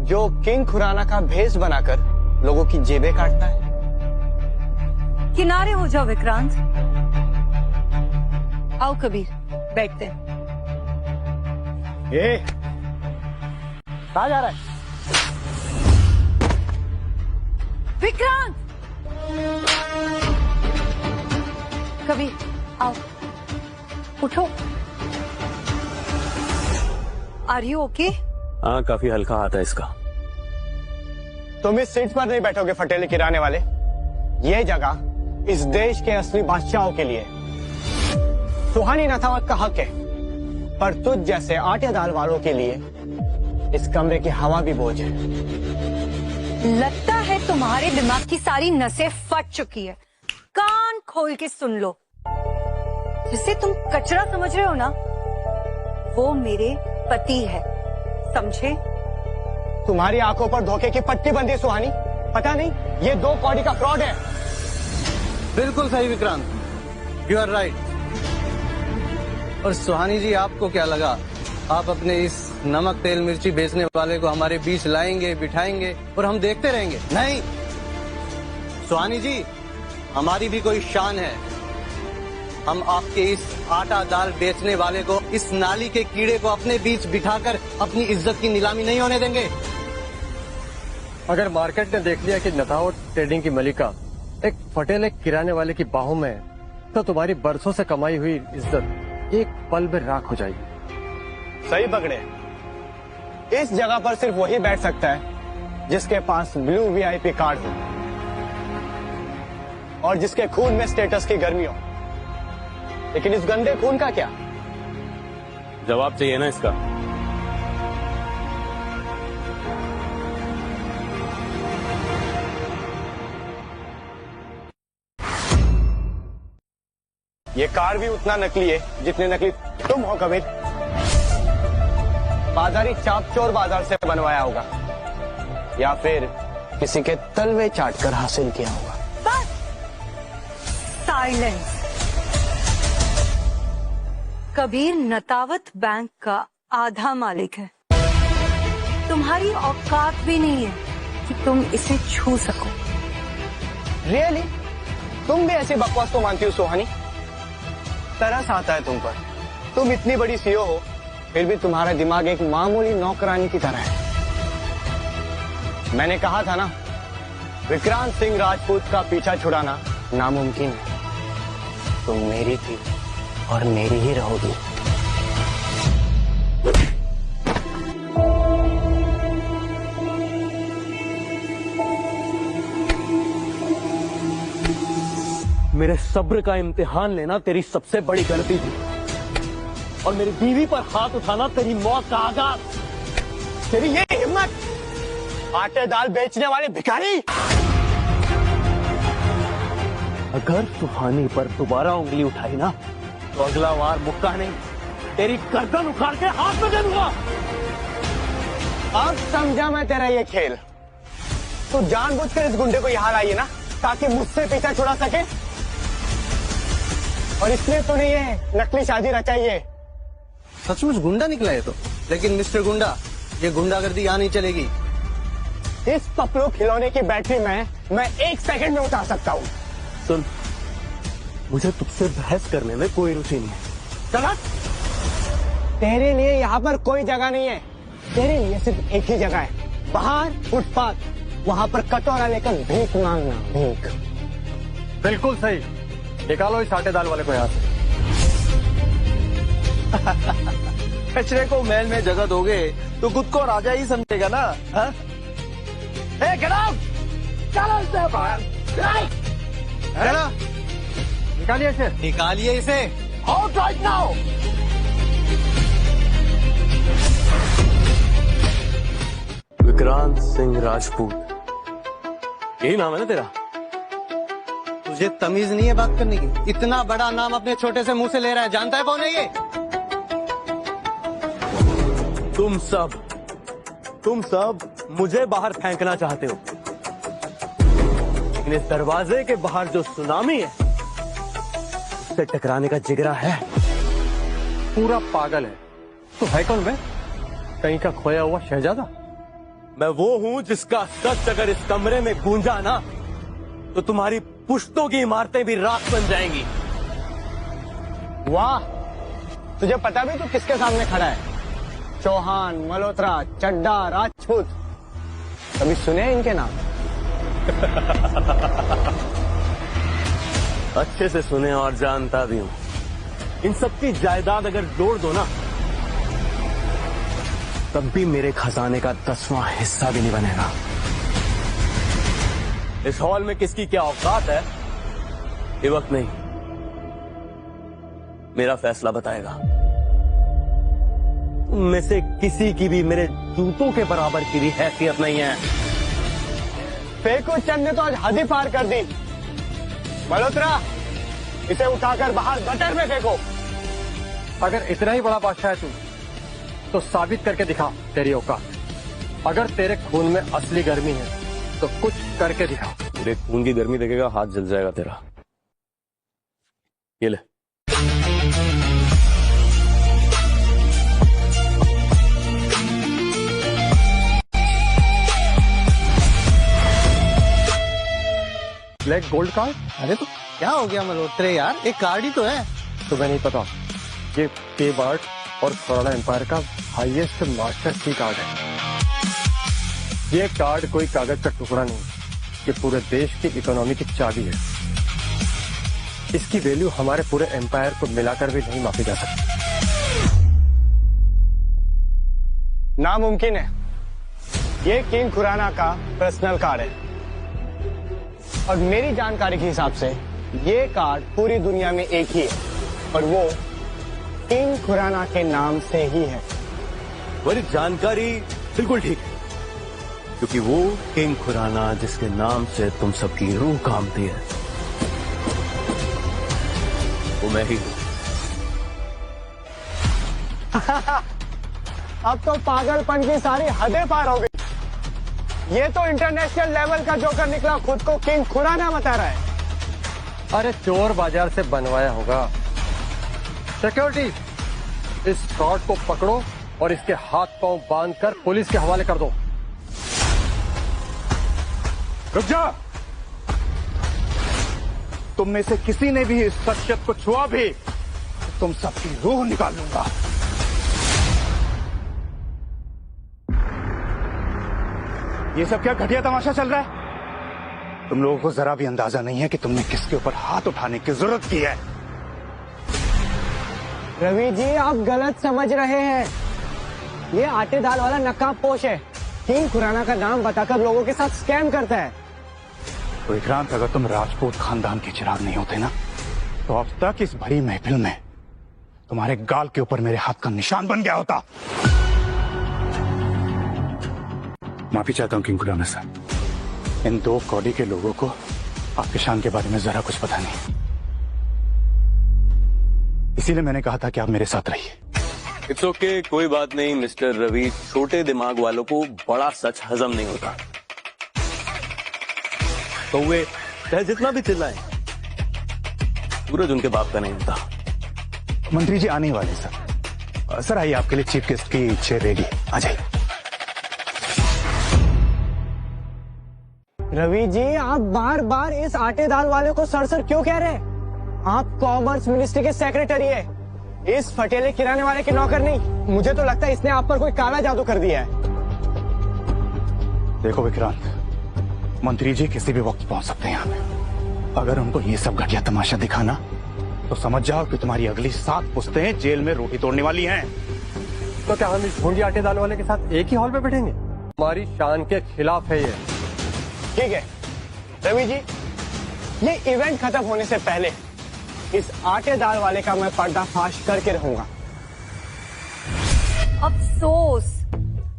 जो किंग खुराना का भेष बनाकर लोगों की जेबें काटता है? किनारे हो जाओ विक्रांत। आओ कबीर, बैठते हैं। ये कहाँ जा रहा है? विक्रांत! कबीर आओ, उठो। Are you okay? हाँ, काफी हल्का हाथ है इसका। तुम इस सीट पर नहीं बैठोगे फटेले किराने वाले। ये जगह इस देश के असली बादशाहों के लिए। सुहानी नथावत का हक है, पर तुझ जैसे आटे दाल वालों के लिए इस कमरे की हवा भी बोझ है। लगता है तुम्हारे दिमाग की सारी नसें फट चुकी है। कान खोल के सुन लो, जिसे तुम कचरा समझ रहे हो ना, वो मेरे पति है, समझे? तुम्हारी आंखों पर धोखे की पट्टी बंधी सुहानी, पता नहीं ये 2 कौड़ी का फ्रॉड है। बिल्कुल सही विक्रांत, यू आर राइट। और सुहानी जी, आपको क्या लगा आप अपने इस नमक तेल मिर्ची बेचने वाले को हमारे बीच लाएंगे, बिठाएंगे और हम देखते रहेंगे? नहीं सुहानी जी, हमारी भी कोई शान है। हम आपके इस आटा दाल बेचने वाले को, इस नाली के कीड़े को अपने बीच बिठाकर अपनी इज्जत की नीलामी नहीं होने देंगे। अगर मार्केट ने देख लिया कि नथावत ट्रेडिंग की मलिका एक पटेल एक किराने वाले की बाहों में है, तो तुम्हारी बरसों से कमाई हुई इज्जत एक पल में राख हो जाएगी। सही पकड़े। इस जगह पर सिर्फ वही बैठ सकता है जिसके पास ब्लू वीआईपी कार्ड हो और जिसके खून में स्टेटस की गर्मी हो। लेकिन इस गंदे खून का क्या? जवाब चाहिए ना इसका। ये कार भी उतना नकली है जितने नकली तुम हो कबीर। बाजारी चाप चोर बाजार से बनवाया होगा या फिर किसी के तलवे चाट कर हासिल किया होगा। बस साइलेंस। कबीर नतावत बैंक का आधा मालिक है। तुम्हारी औकात भी नहीं है कि तुम इसे छू सको। रियली? तुम भी ऐसी बकवास को मानती हो सुहानी? तरस आता है तुम पर। तुम इतनी बड़ी सीईओ हो फिर भी तुम्हारा दिमाग एक मामूली नौकरानी की तरह है। मैंने कहा था ना, विक्रांत सिंह राजपूत का पीछा छुड़ाना नामुमकिन है। तुम मेरी थी और मेरी ही रहोगी। मेरे सब्र का इम्तिहान लेना तेरी सबसे बड़ी गलती थी और मेरी बीवी पर हाथ उठाना तेरी मौत का आगाज। तेरी ये हिम्मत, आटे दाल बेचने वाले भिखारी! अगर सुहानी पर दोबारा उंगली उठाई ना तो अगला वार मुक्का नहीं, तेरी गर्दन उखाड़ के हाथ में दे दूंगा। अब समझा मैं तेरा ये खेल। तू जानबूझकर इस गुंडे को यहाँ लाई है ना ताकि मुझसे पीछा छुड़ा सके, और इसलिए तूने ये नकली शादी रचाई है। सचमुच गुंडा निकला है तो। लेकिन मिस्टर गुंडा, ये गुंडागर्दी यहाँ नहीं चलेगी। इस पपलू खिलौने की बैटरी में मैं 1 सेकंड में उतार सकता हूँ। सुन, मुझे तुझसे बहस करने में कोई रुचि नहीं है। चला, तेरे लिए यहाँ पर कोई जगह नहीं है। तेरे लिए सिर्फ एक ही जगह है, बाहर फुटपाथ। वहाँ पर कटोरा लेकर भीख मांगना। भीख। बिल्कुल सही। निकालो इस आटे दाल वाले को यहाँ से। कचरे को महल में जगह दोगे तो खुद को राजा ही समझेगा ना। हा? चलो इससे बाहर। चलो, निकालिए इसे। निकालिए इसे। Out right now. Vikrant Singh Rajput, यही नाम है ना तेरा? तुझे तमीज नहीं है बात करने की? इतना बड़ा नाम अपने छोटे से मुंह से ले रहा है। जानता है कौन है ये? तुम सब मुझे बाहर फेंकना चाहते हो, लेकिन इस दरवाजे के बाहर जो सुनामी है उससे टकराने का जिगरा है। पूरा पागल है। तो है कौन मैं? कहीं का खोया हुआ शहजादा? मैं वो हूं जिसका सच अगर इस कमरे में गूंजा ना तो तुम्हारी पुश्तों की इमारतें भी राख बन जाएंगी। वाह, तुझे पता भी तू किसके सामने खड़ा है? चौहान, मल्होत्रा, चड्ढा, राजपूत, कभी सुने इनके नाम? अच्छे से सुने और जानता भी हूं। इन सबकी जायदाद अगर जोड़ दो ना तब भी मेरे खजाने का 10वां हिस्सा भी नहीं बनेगा। इस हॉल में किसकी क्या औकात है ये वक्त नहीं, मेरा फैसला बताएगा। उनमें से किसी की भी मेरे जूतों के बराबर की भी हैसियत नहीं है। फेंको चंद ने तो आज हद ही पार कर दी। मल्होत्रा, इसे उठाकर बाहर गटर में फेंको। अगर इतना ही बड़ा बादशाह है तू तो साबित करके दिखा तेरी औकात। अगर तेरे खून में असली गर्मी है तो कुछ करके दिखा। मेरे खून की गर्मी देखेगा, हाथ जल जाएगा तेरा। ये ले। Black gold card? अरे तो क्या हो गया मल्होत्रे यार, एक कार्ड ही तो है। तुम्हें नहीं पता, ये के बार्ट और खुराना एम्पायर का हाईएस्ट मास्टर की कार्ड है। ये कार्ड कोई कागज का टुकड़ा नहीं, ये पूरे देश की इकोनॉमी की चाबी है। इसकी वैल्यू हमारे पूरे एम्पायर को मिलाकर भी नहीं मापी जा सकती। नामुमकिन है, ये किंग खुराना का पर्सनल कार्ड है और मेरी जानकारी के हिसाब से ये कार्ड पूरी दुनिया में एक ही है और वो किंग खुराना के नाम से ही है। मेरी जानकारी बिल्कुल ठीक है, क्योंकि वो किंग खुराना जिसके नाम से तुम सबकी रूह कांपती है वो मैं ही हूं। अब तो पागलपन की सारी हदें पार हो गई। ये तो इंटरनेशनल लेवल का जोकर निकला, खुद को किंग खुराना बता रहा है। अरे चोर बाजार से बनवाया होगा। सिक्योरिटी, इस कार्ड को पकड़ो और इसके हाथ पांव बांधकर पुलिस के हवाले कर दो। रुक जा। तुम में से किसी ने भी इस शख्सियत को छुआ भी तो तुम सबकी रूह निकाल लूंगा। ये सब क्या घटिया तमाशा चल रहा है? तुम लोगों को जरा भी अंदाजा नहीं है कि तुमने किसके ऊपर हाथ उठाने की जरूरत की है। रवि जी, आप गलत समझ रहे हैं। ये आटे दाल वाला नकाबपोश है, किंग खुराना का नाम बताकर लोगों के साथ स्कैम करता है। तो विक्रांत, अगर तुम राजपूत खानदान के चिराग नहीं होते ना, तो अब तक इस भरी महफिल में तुम्हारे गाल के ऊपर मेरे हाथ का निशान बन गया होता। माफी चाहता हूं किंग खुराना साहब, इन 2 कौड़ी के लोगों को आपके शान के बारे में जरा कुछ पता नहीं, इसीलिए मैंने कहा था कि आप मेरे साथ रहिए। इट्स ओके, कोई बात नहीं मिस्टर रवि। छोटे दिमाग वालों को बड़ा सच हजम नहीं होता, तो वे चाहे जितना भी चिल्लाएं, सूरज उनके बाप का नहीं होता। मंत्री जी आने वाले सर। सर आइए, आपके लिए चीफ गेस्ट की चेयर रेडी, आ जाइए। रवि जी, आप बार बार इस आटे दाल वाले को सर सर क्यों कह रहे हैं? आप कॉमर्स मिनिस्ट्री के सेक्रेटरी है, इस फटेले किराने वाले के नौकर नहीं। मुझे तो लगता है इसने आप पर कोई काला जादू कर दिया है। देखो विक्रांत, मंत्री जी किसी भी वक्त पहुंच सकते हैं यहाँ पे। अगर उनको ये सब घटिया तमाशा दिखाना तो समझ जाओ कि तुम्हारी अगली 7 पुश्तें जेल में रोटी तोड़ने वाली हैं। तो क्या हम इस भूंडी आटे दाल वाले के साथ एक ही हॉल में बैठेंगे? हमारी शान के खिलाफ है ये। ठीक है रवि जी, ये इवेंट खत्म होने से पहले इस आटे दाल वाले का मैं पर्दाफाश करके रहूंगा। अफसोस,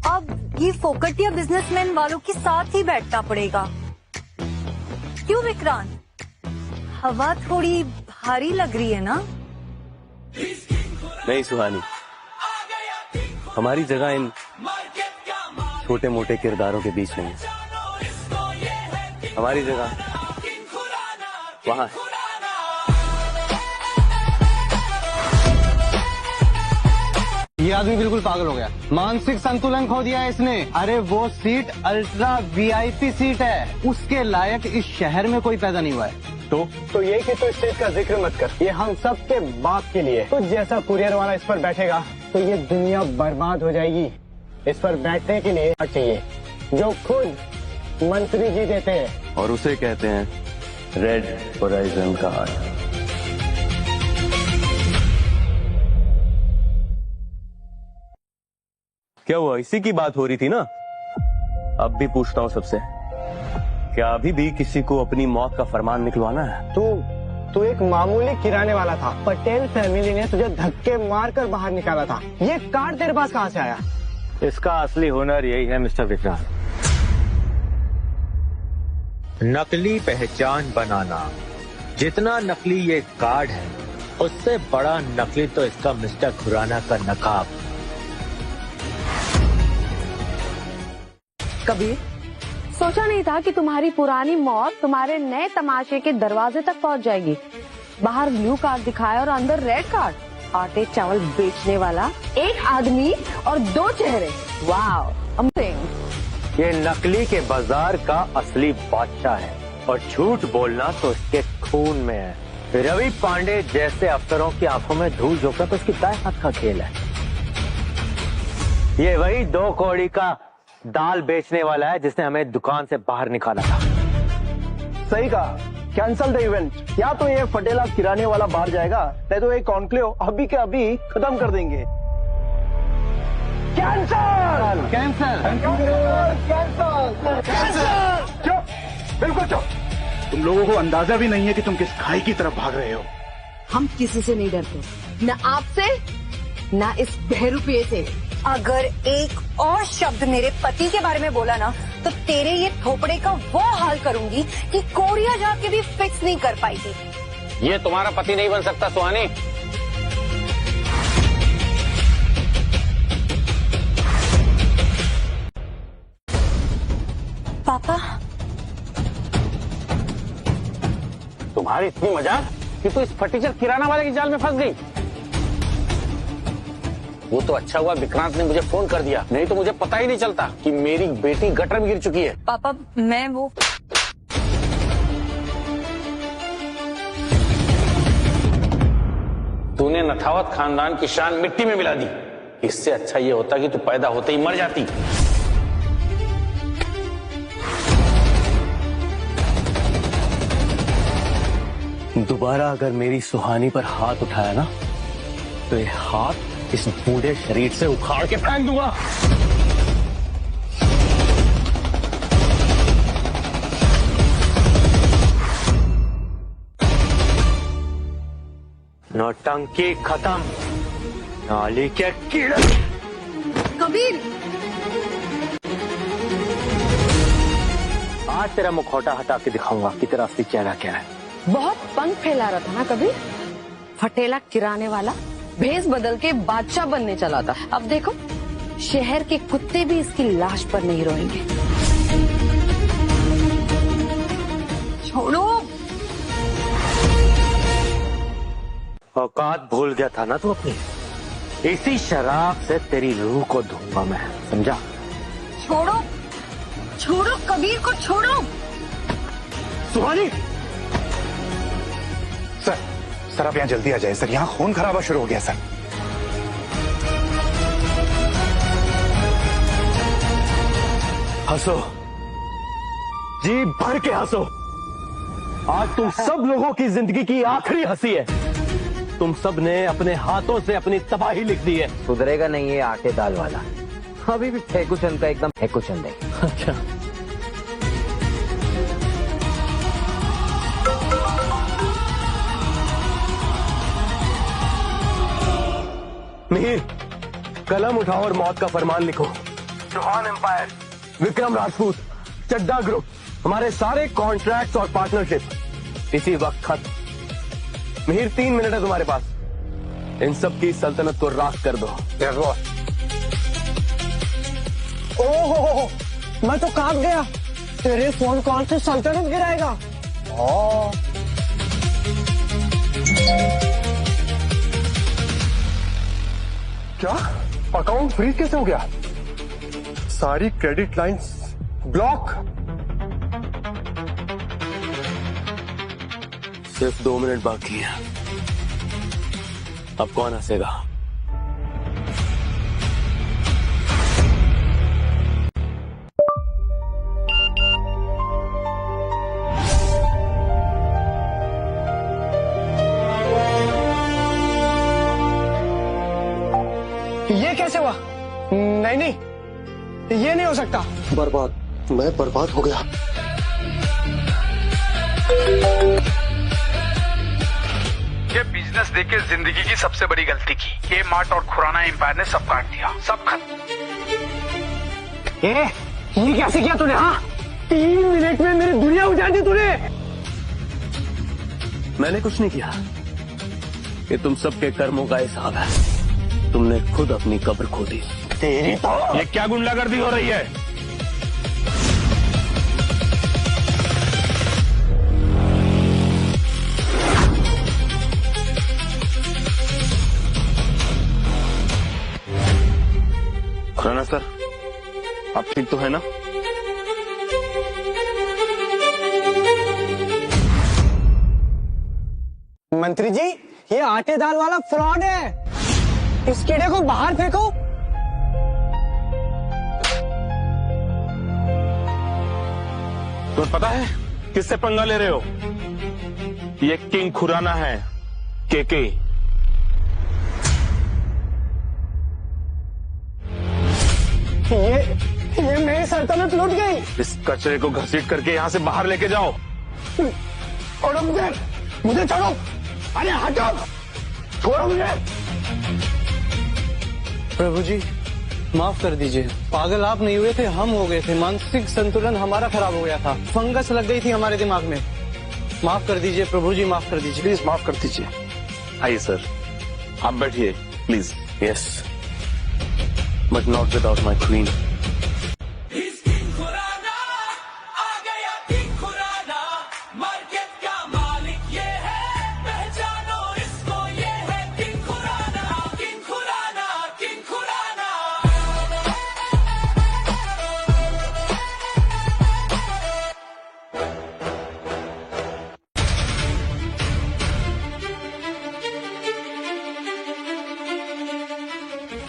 अब ये फोकटिया बिजनेसमैन वालों के साथ ही बैठना पड़ेगा। क्यों विक्रांत, हवा थोड़ी भारी लग रही है ना? नहीं सुहानी, हमारी जगह इन छोटे मोटे किरदारों के बीच नहीं है। हमारी जगह वहां है। ये आदमी बिल्कुल पागल हो गया, मानसिक संतुलन खो दिया है इसने। अरे वो सीट अल्ट्रा वीआईपी सीट है, उसके लायक इस शहर में कोई पैदा नहीं हुआ है। तो ये कि तो स्टेज का जिक्र मत कर, ये हम सब के बाप के लिए। तो जैसा कुरियर वाला इस पर बैठेगा तो ये दुनिया बर्बाद हो जाएगी। इस पर बैठने के लिए चाहिए जो खुद मंत्री जी देते हैं, और उसे कहते हैं रेड होराइजन कार्ड। क्या हुआ, इसी की बात हो रही थी ना? अब भी पूछता हूँ सबसे, क्या अभी भी किसी को अपनी मौत का फरमान निकलवाना है? तू एक मामूली किराने वाला था, पटेल फैमिली ने तुझे धक्के मारकर बाहर निकाला था। ये कार्ड तेरे पास कहाँ से आया? इसका असली हुनर यही है मिस्टर विक्रांत, नकली पहचान बनाना। जितना नकली ये कार्ड है, उससे बड़ा नकली तो इसका मिस्टर खुराना का नकाब। कबीर, सोचा नहीं था कि तुम्हारी पुरानी मौत तुम्हारे नए तमाशे के दरवाजे तक पहुंच जाएगी। बाहर ब्लू कार्ड दिखाया और अंदर रेड कार्ड। आटे चावल बेचने वाला एक आदमी और 2 चेहरे। Wow, amazing. ये नकली के बाजार का असली बादशाह है और झूठ बोलना तो इसके खून में है। रवि पांडे जैसे अफसरों की आंखों में धूल झोंकना तो इसकी दाएं हाथ का खेल है। ये वही 2 कौड़ी का दाल बेचने वाला है जिसने हमें दुकान से बाहर निकाला था। सही कहा, कैंसल द इवेंट। या तो ये फटेला किराने वाला बाहर जाएगा, नहीं तो ये कॉन्क्लेव अभी के अभी खत्म कर देंगे। Cancel cancel cancel. चुप, बिल्कुल चुप। तुम लोगों को अंदाजा भी नहीं है कि तुम किस खाई की तरफ भाग रहे हो। हम किसी से नहीं डरते, न आपसे न इस बहरूपिये से। अगर एक और शब्द मेरे पति के बारे में बोला ना, तो तेरे ये थोपड़े का वो हाल करूंगी कि कोरिया जाके भी फिक्स नहीं कर पाएगी। ये तुम्हारा पति नहीं बन सकता सुहानी। पापा, तुम्हारी इतनी मजाक कि तू इस फटीचर किराना वाले की जाल में फंस गई। वो तो अच्छा हुआ विक्रांत ने मुझे फोन कर दिया, नहीं तो मुझे पता ही नहीं चलता कि मेरी बेटी गटर में गिर चुकी है। पापा मैं वो तूने नथावत खानदान की शान मिट्टी में मिला दी। इससे अच्छा ये होता कि तू पैदा होते ही मर जाती। दोबारा अगर मेरी सुहानी पर हाथ उठाया ना, तो ये हाथ इस बूढ़े शरीर से उखाड़ के फेंक दूंगा। नौटंकी खत्म, नाली के कीड़े। कबीर, आज तेरा मुखौटा हटा के दिखाऊंगा कि तेरा असली चेहरा क्या है। बहुत पंख फैला रहा था ना कबीर। फटेला किराने वाला भेस बदल के बादशाह बनने चला था। अब देखो, शहर के कुत्ते भी इसकी लाश पर नहीं रोएंगे। छोड़ो। औकात भूल गया था ना तू अपनी। इसी शराब से तेरी रूह को धोऊंगा मैं, समझा? छोड़ो, छोड़ो कबीर को, छोड़ो। सुहानी, सर आप यहाँ जल्दी आ जाए सर, यहाँ खून खराबा शुरू हो गया सर। हंसो, जी भर के हंसो। आज तुम सब लोगों की जिंदगी की आखिरी हंसी है। तुम सब ने अपने हाथों से अपनी तबाही लिख दी है। सुधरेगा नहीं ये आटे दाल वाला, अभी भी ठेकुचंद का एकदम ठेकुचंद है। अच्छा, मिहिर, कलम उठाओ और मौत का फरमान लिखो। चौहान एम्पायर, विक्रम राजपूत, चड्डा ग्रुप, हमारे सारे कॉन्ट्रैक्ट्स और पार्टनरशिप इसी वक्त खत्म। मिहिर 3 मिनट है तुम्हारे पास, इन सब की सल्तनत को राख कर दो। ओहो, मैं तो कांप गया। तेरे फोन कॉल से सल्तनत गिराएगा। क्या अकाउंट फ्रीज कैसे हो गया? सारी क्रेडिट लाइंस ब्लॉक। सिर्फ 2 मिनट बाकी है। अब कौन हंसेगा? ये कैसे हुआ? नहीं, ये नहीं हो सकता। बर्बाद, मैं बर्बाद हो गया। ये बिजनेस देके जिंदगी की सबसे बड़ी गलती की। के मार्ट और खुराना एम्पायर ने सब काट दिया, सब खत्म। ये कैसे किया तूने? हाँ, 3 मिनट में मेरी दुनिया उजाड़ दी तूने। मैंने कुछ नहीं किया, ये तुम सबके कर्मों का हिसाब है। तुमने खुद अपनी कब्र खो दी। तेरी तो ये क्या गुंडागर्दी हो रही है? खुराना सर, आप ठीक तो है ना? मंत्री जी, ये आटे दाल वाला फ्रॉड है। इस कीड़े को बाहर फेंको। तुम्हें पता है किससे पंगा ले रहे हो? ये किंग खुराना है, केके। ये मेरी सल्तनत लूट गई। इस कचरे को घसीट करके यहाँ से बाहर लेके जाओ। छोड़ो मुझे छोड़ो। अरे हटो, छोड़ो मुझे। प्रभु जी माफ कर दीजिए, पागल आप नहीं हुए थे, हम हो गए थे। मानसिक संतुलन हमारा खराब हो गया था, फंगस लग गई थी हमारे दिमाग में। माफ कर दीजिए प्रभु जी, माफ कर दीजिए, प्लीज माफ कर दीजिए। आइए सर, आप बैठिए please. Yes, but not without my queen.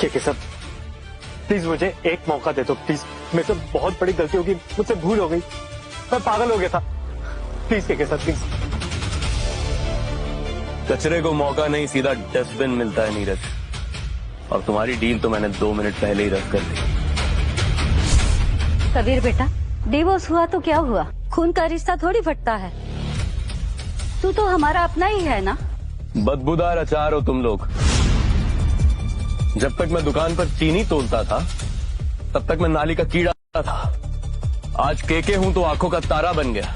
KK sir, please मुझे एक मौका दे दो प्लीज। मेरे से बहुत बड़ी गलती होगी, मुझसे भूल हो गई, मैं पागल हो गया था। Please KK sir, please. कचरे को मौका नहीं, सीधा डस्टबिन मिलता है नीरज। और तुम्हारी डील तो मैंने 2 मिनट पहले ही रद्द कर दी। कबीर बेटा, डिवोर्स हुआ तो क्या हुआ, खून का रिश्ता थोड़ी फटता है। तू तो हमारा अपना ही है ना। बदबूदार अचार हो तुम लोग। जब तक मैं दुकान पर चीनी तोलता था तब तक मैं नाली का कीड़ा था। आज केके हूं तो आंखों का तारा बन गया।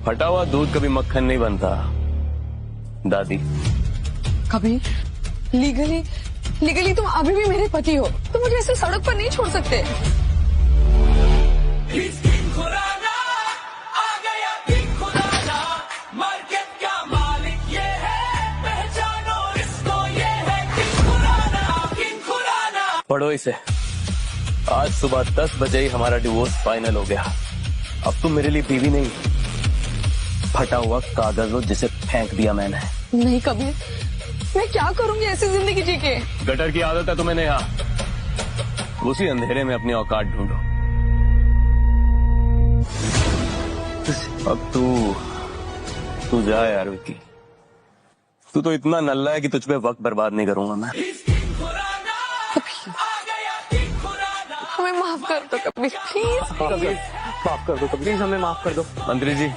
फटा हुआ दूध कभी मक्खन नहीं बनता दादी। कबीर, लीगली तुम अभी भी मेरे पति हो, तुम मुझे ऐसे सड़क पर नहीं छोड़ सकते। पढ़ो इसे। आज सुबह 10 बजे ही हमारा डिवोर्स फाइनल हो गया। अब तुम मेरे लिए बीवी नहीं, फटा हुआ कागज हो जिसे फेंक दिया मैंने। नहीं कबीर, मैं क्या करूंगी ऐसी जिंदगी जी के। गटर की आदत है तुम्हें यहाँ, उसी अंधेरे में अपनी औकात ढूंढो। अब तू जा यार विक्की, तू तो इतना नल्ला है कि तुझ पे वक्त बर्बाद नहीं करूंगा मैं। हमें माफ कर दो कबीर, प्लीज। कबीर माफ कर दो, प्लीज हमें माफ कर दो। मंत्री जी,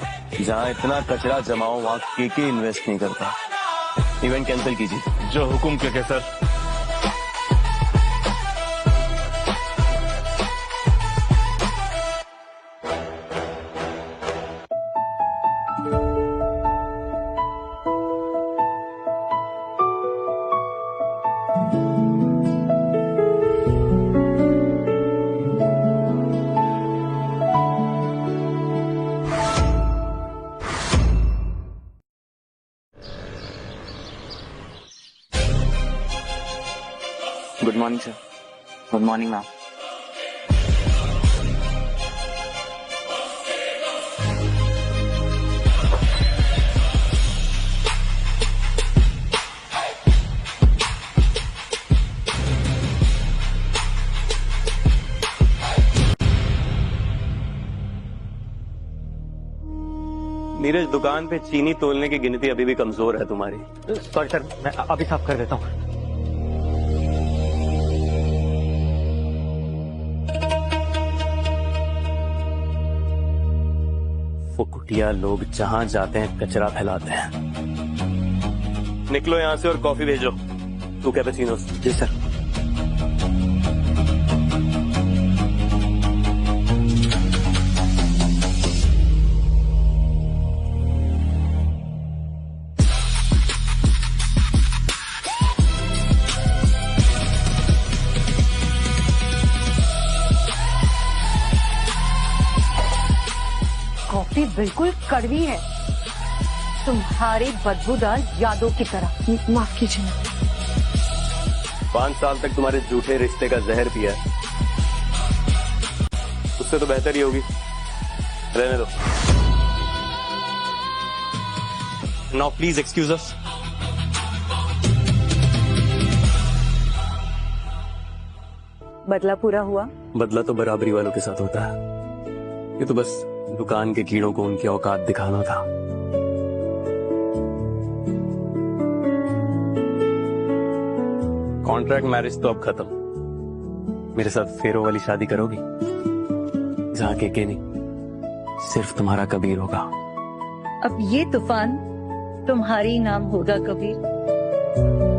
जहाँ इतना कचरा जमाओ वहाँ केके इन्वेस्ट नहीं करता। इवेंट कैंसिल कीजिए। जो हुकुम K K sir. Good morning sir. Good morning ma'am. Neeraj, दुकान पे चीनी तोलने की गिनती अभी भी कमजोर है तुम्हारी। सॉरी सर, मैं अभी साफ कर देता हूँ। वो कुटिया लोग जहां जाते हैं कचरा फैलाते हैं। निकलो यहां से और कॉफी भेजो। तू कैपेचिनो। जी सर। कॉफी बिल्कुल कड़वी है, तुम्हारी बदबूदार यादों की तरह। माफ कीजिए। 5 साल तक तुम्हारे झूठे रिश्ते का जहर पिया है, उससे तो बेहतर ही होगी। रहने दो। नाउ प्लीज एक्सक्यूज अस। बदला पूरा हुआ? बदला तो बराबरी वालों के साथ होता है, ये तो बस दुकान के कीड़ों को उनकी औकात दिखाना था। कॉन्ट्रैक्ट मैरिज तो अब खत्म। मेरे साथ फेरो वाली शादी करोगी जहाँ के नहीं, सिर्फ तुम्हारा कबीर होगा। अब ये तूफान तुम्हारी नाम होगा कबीर।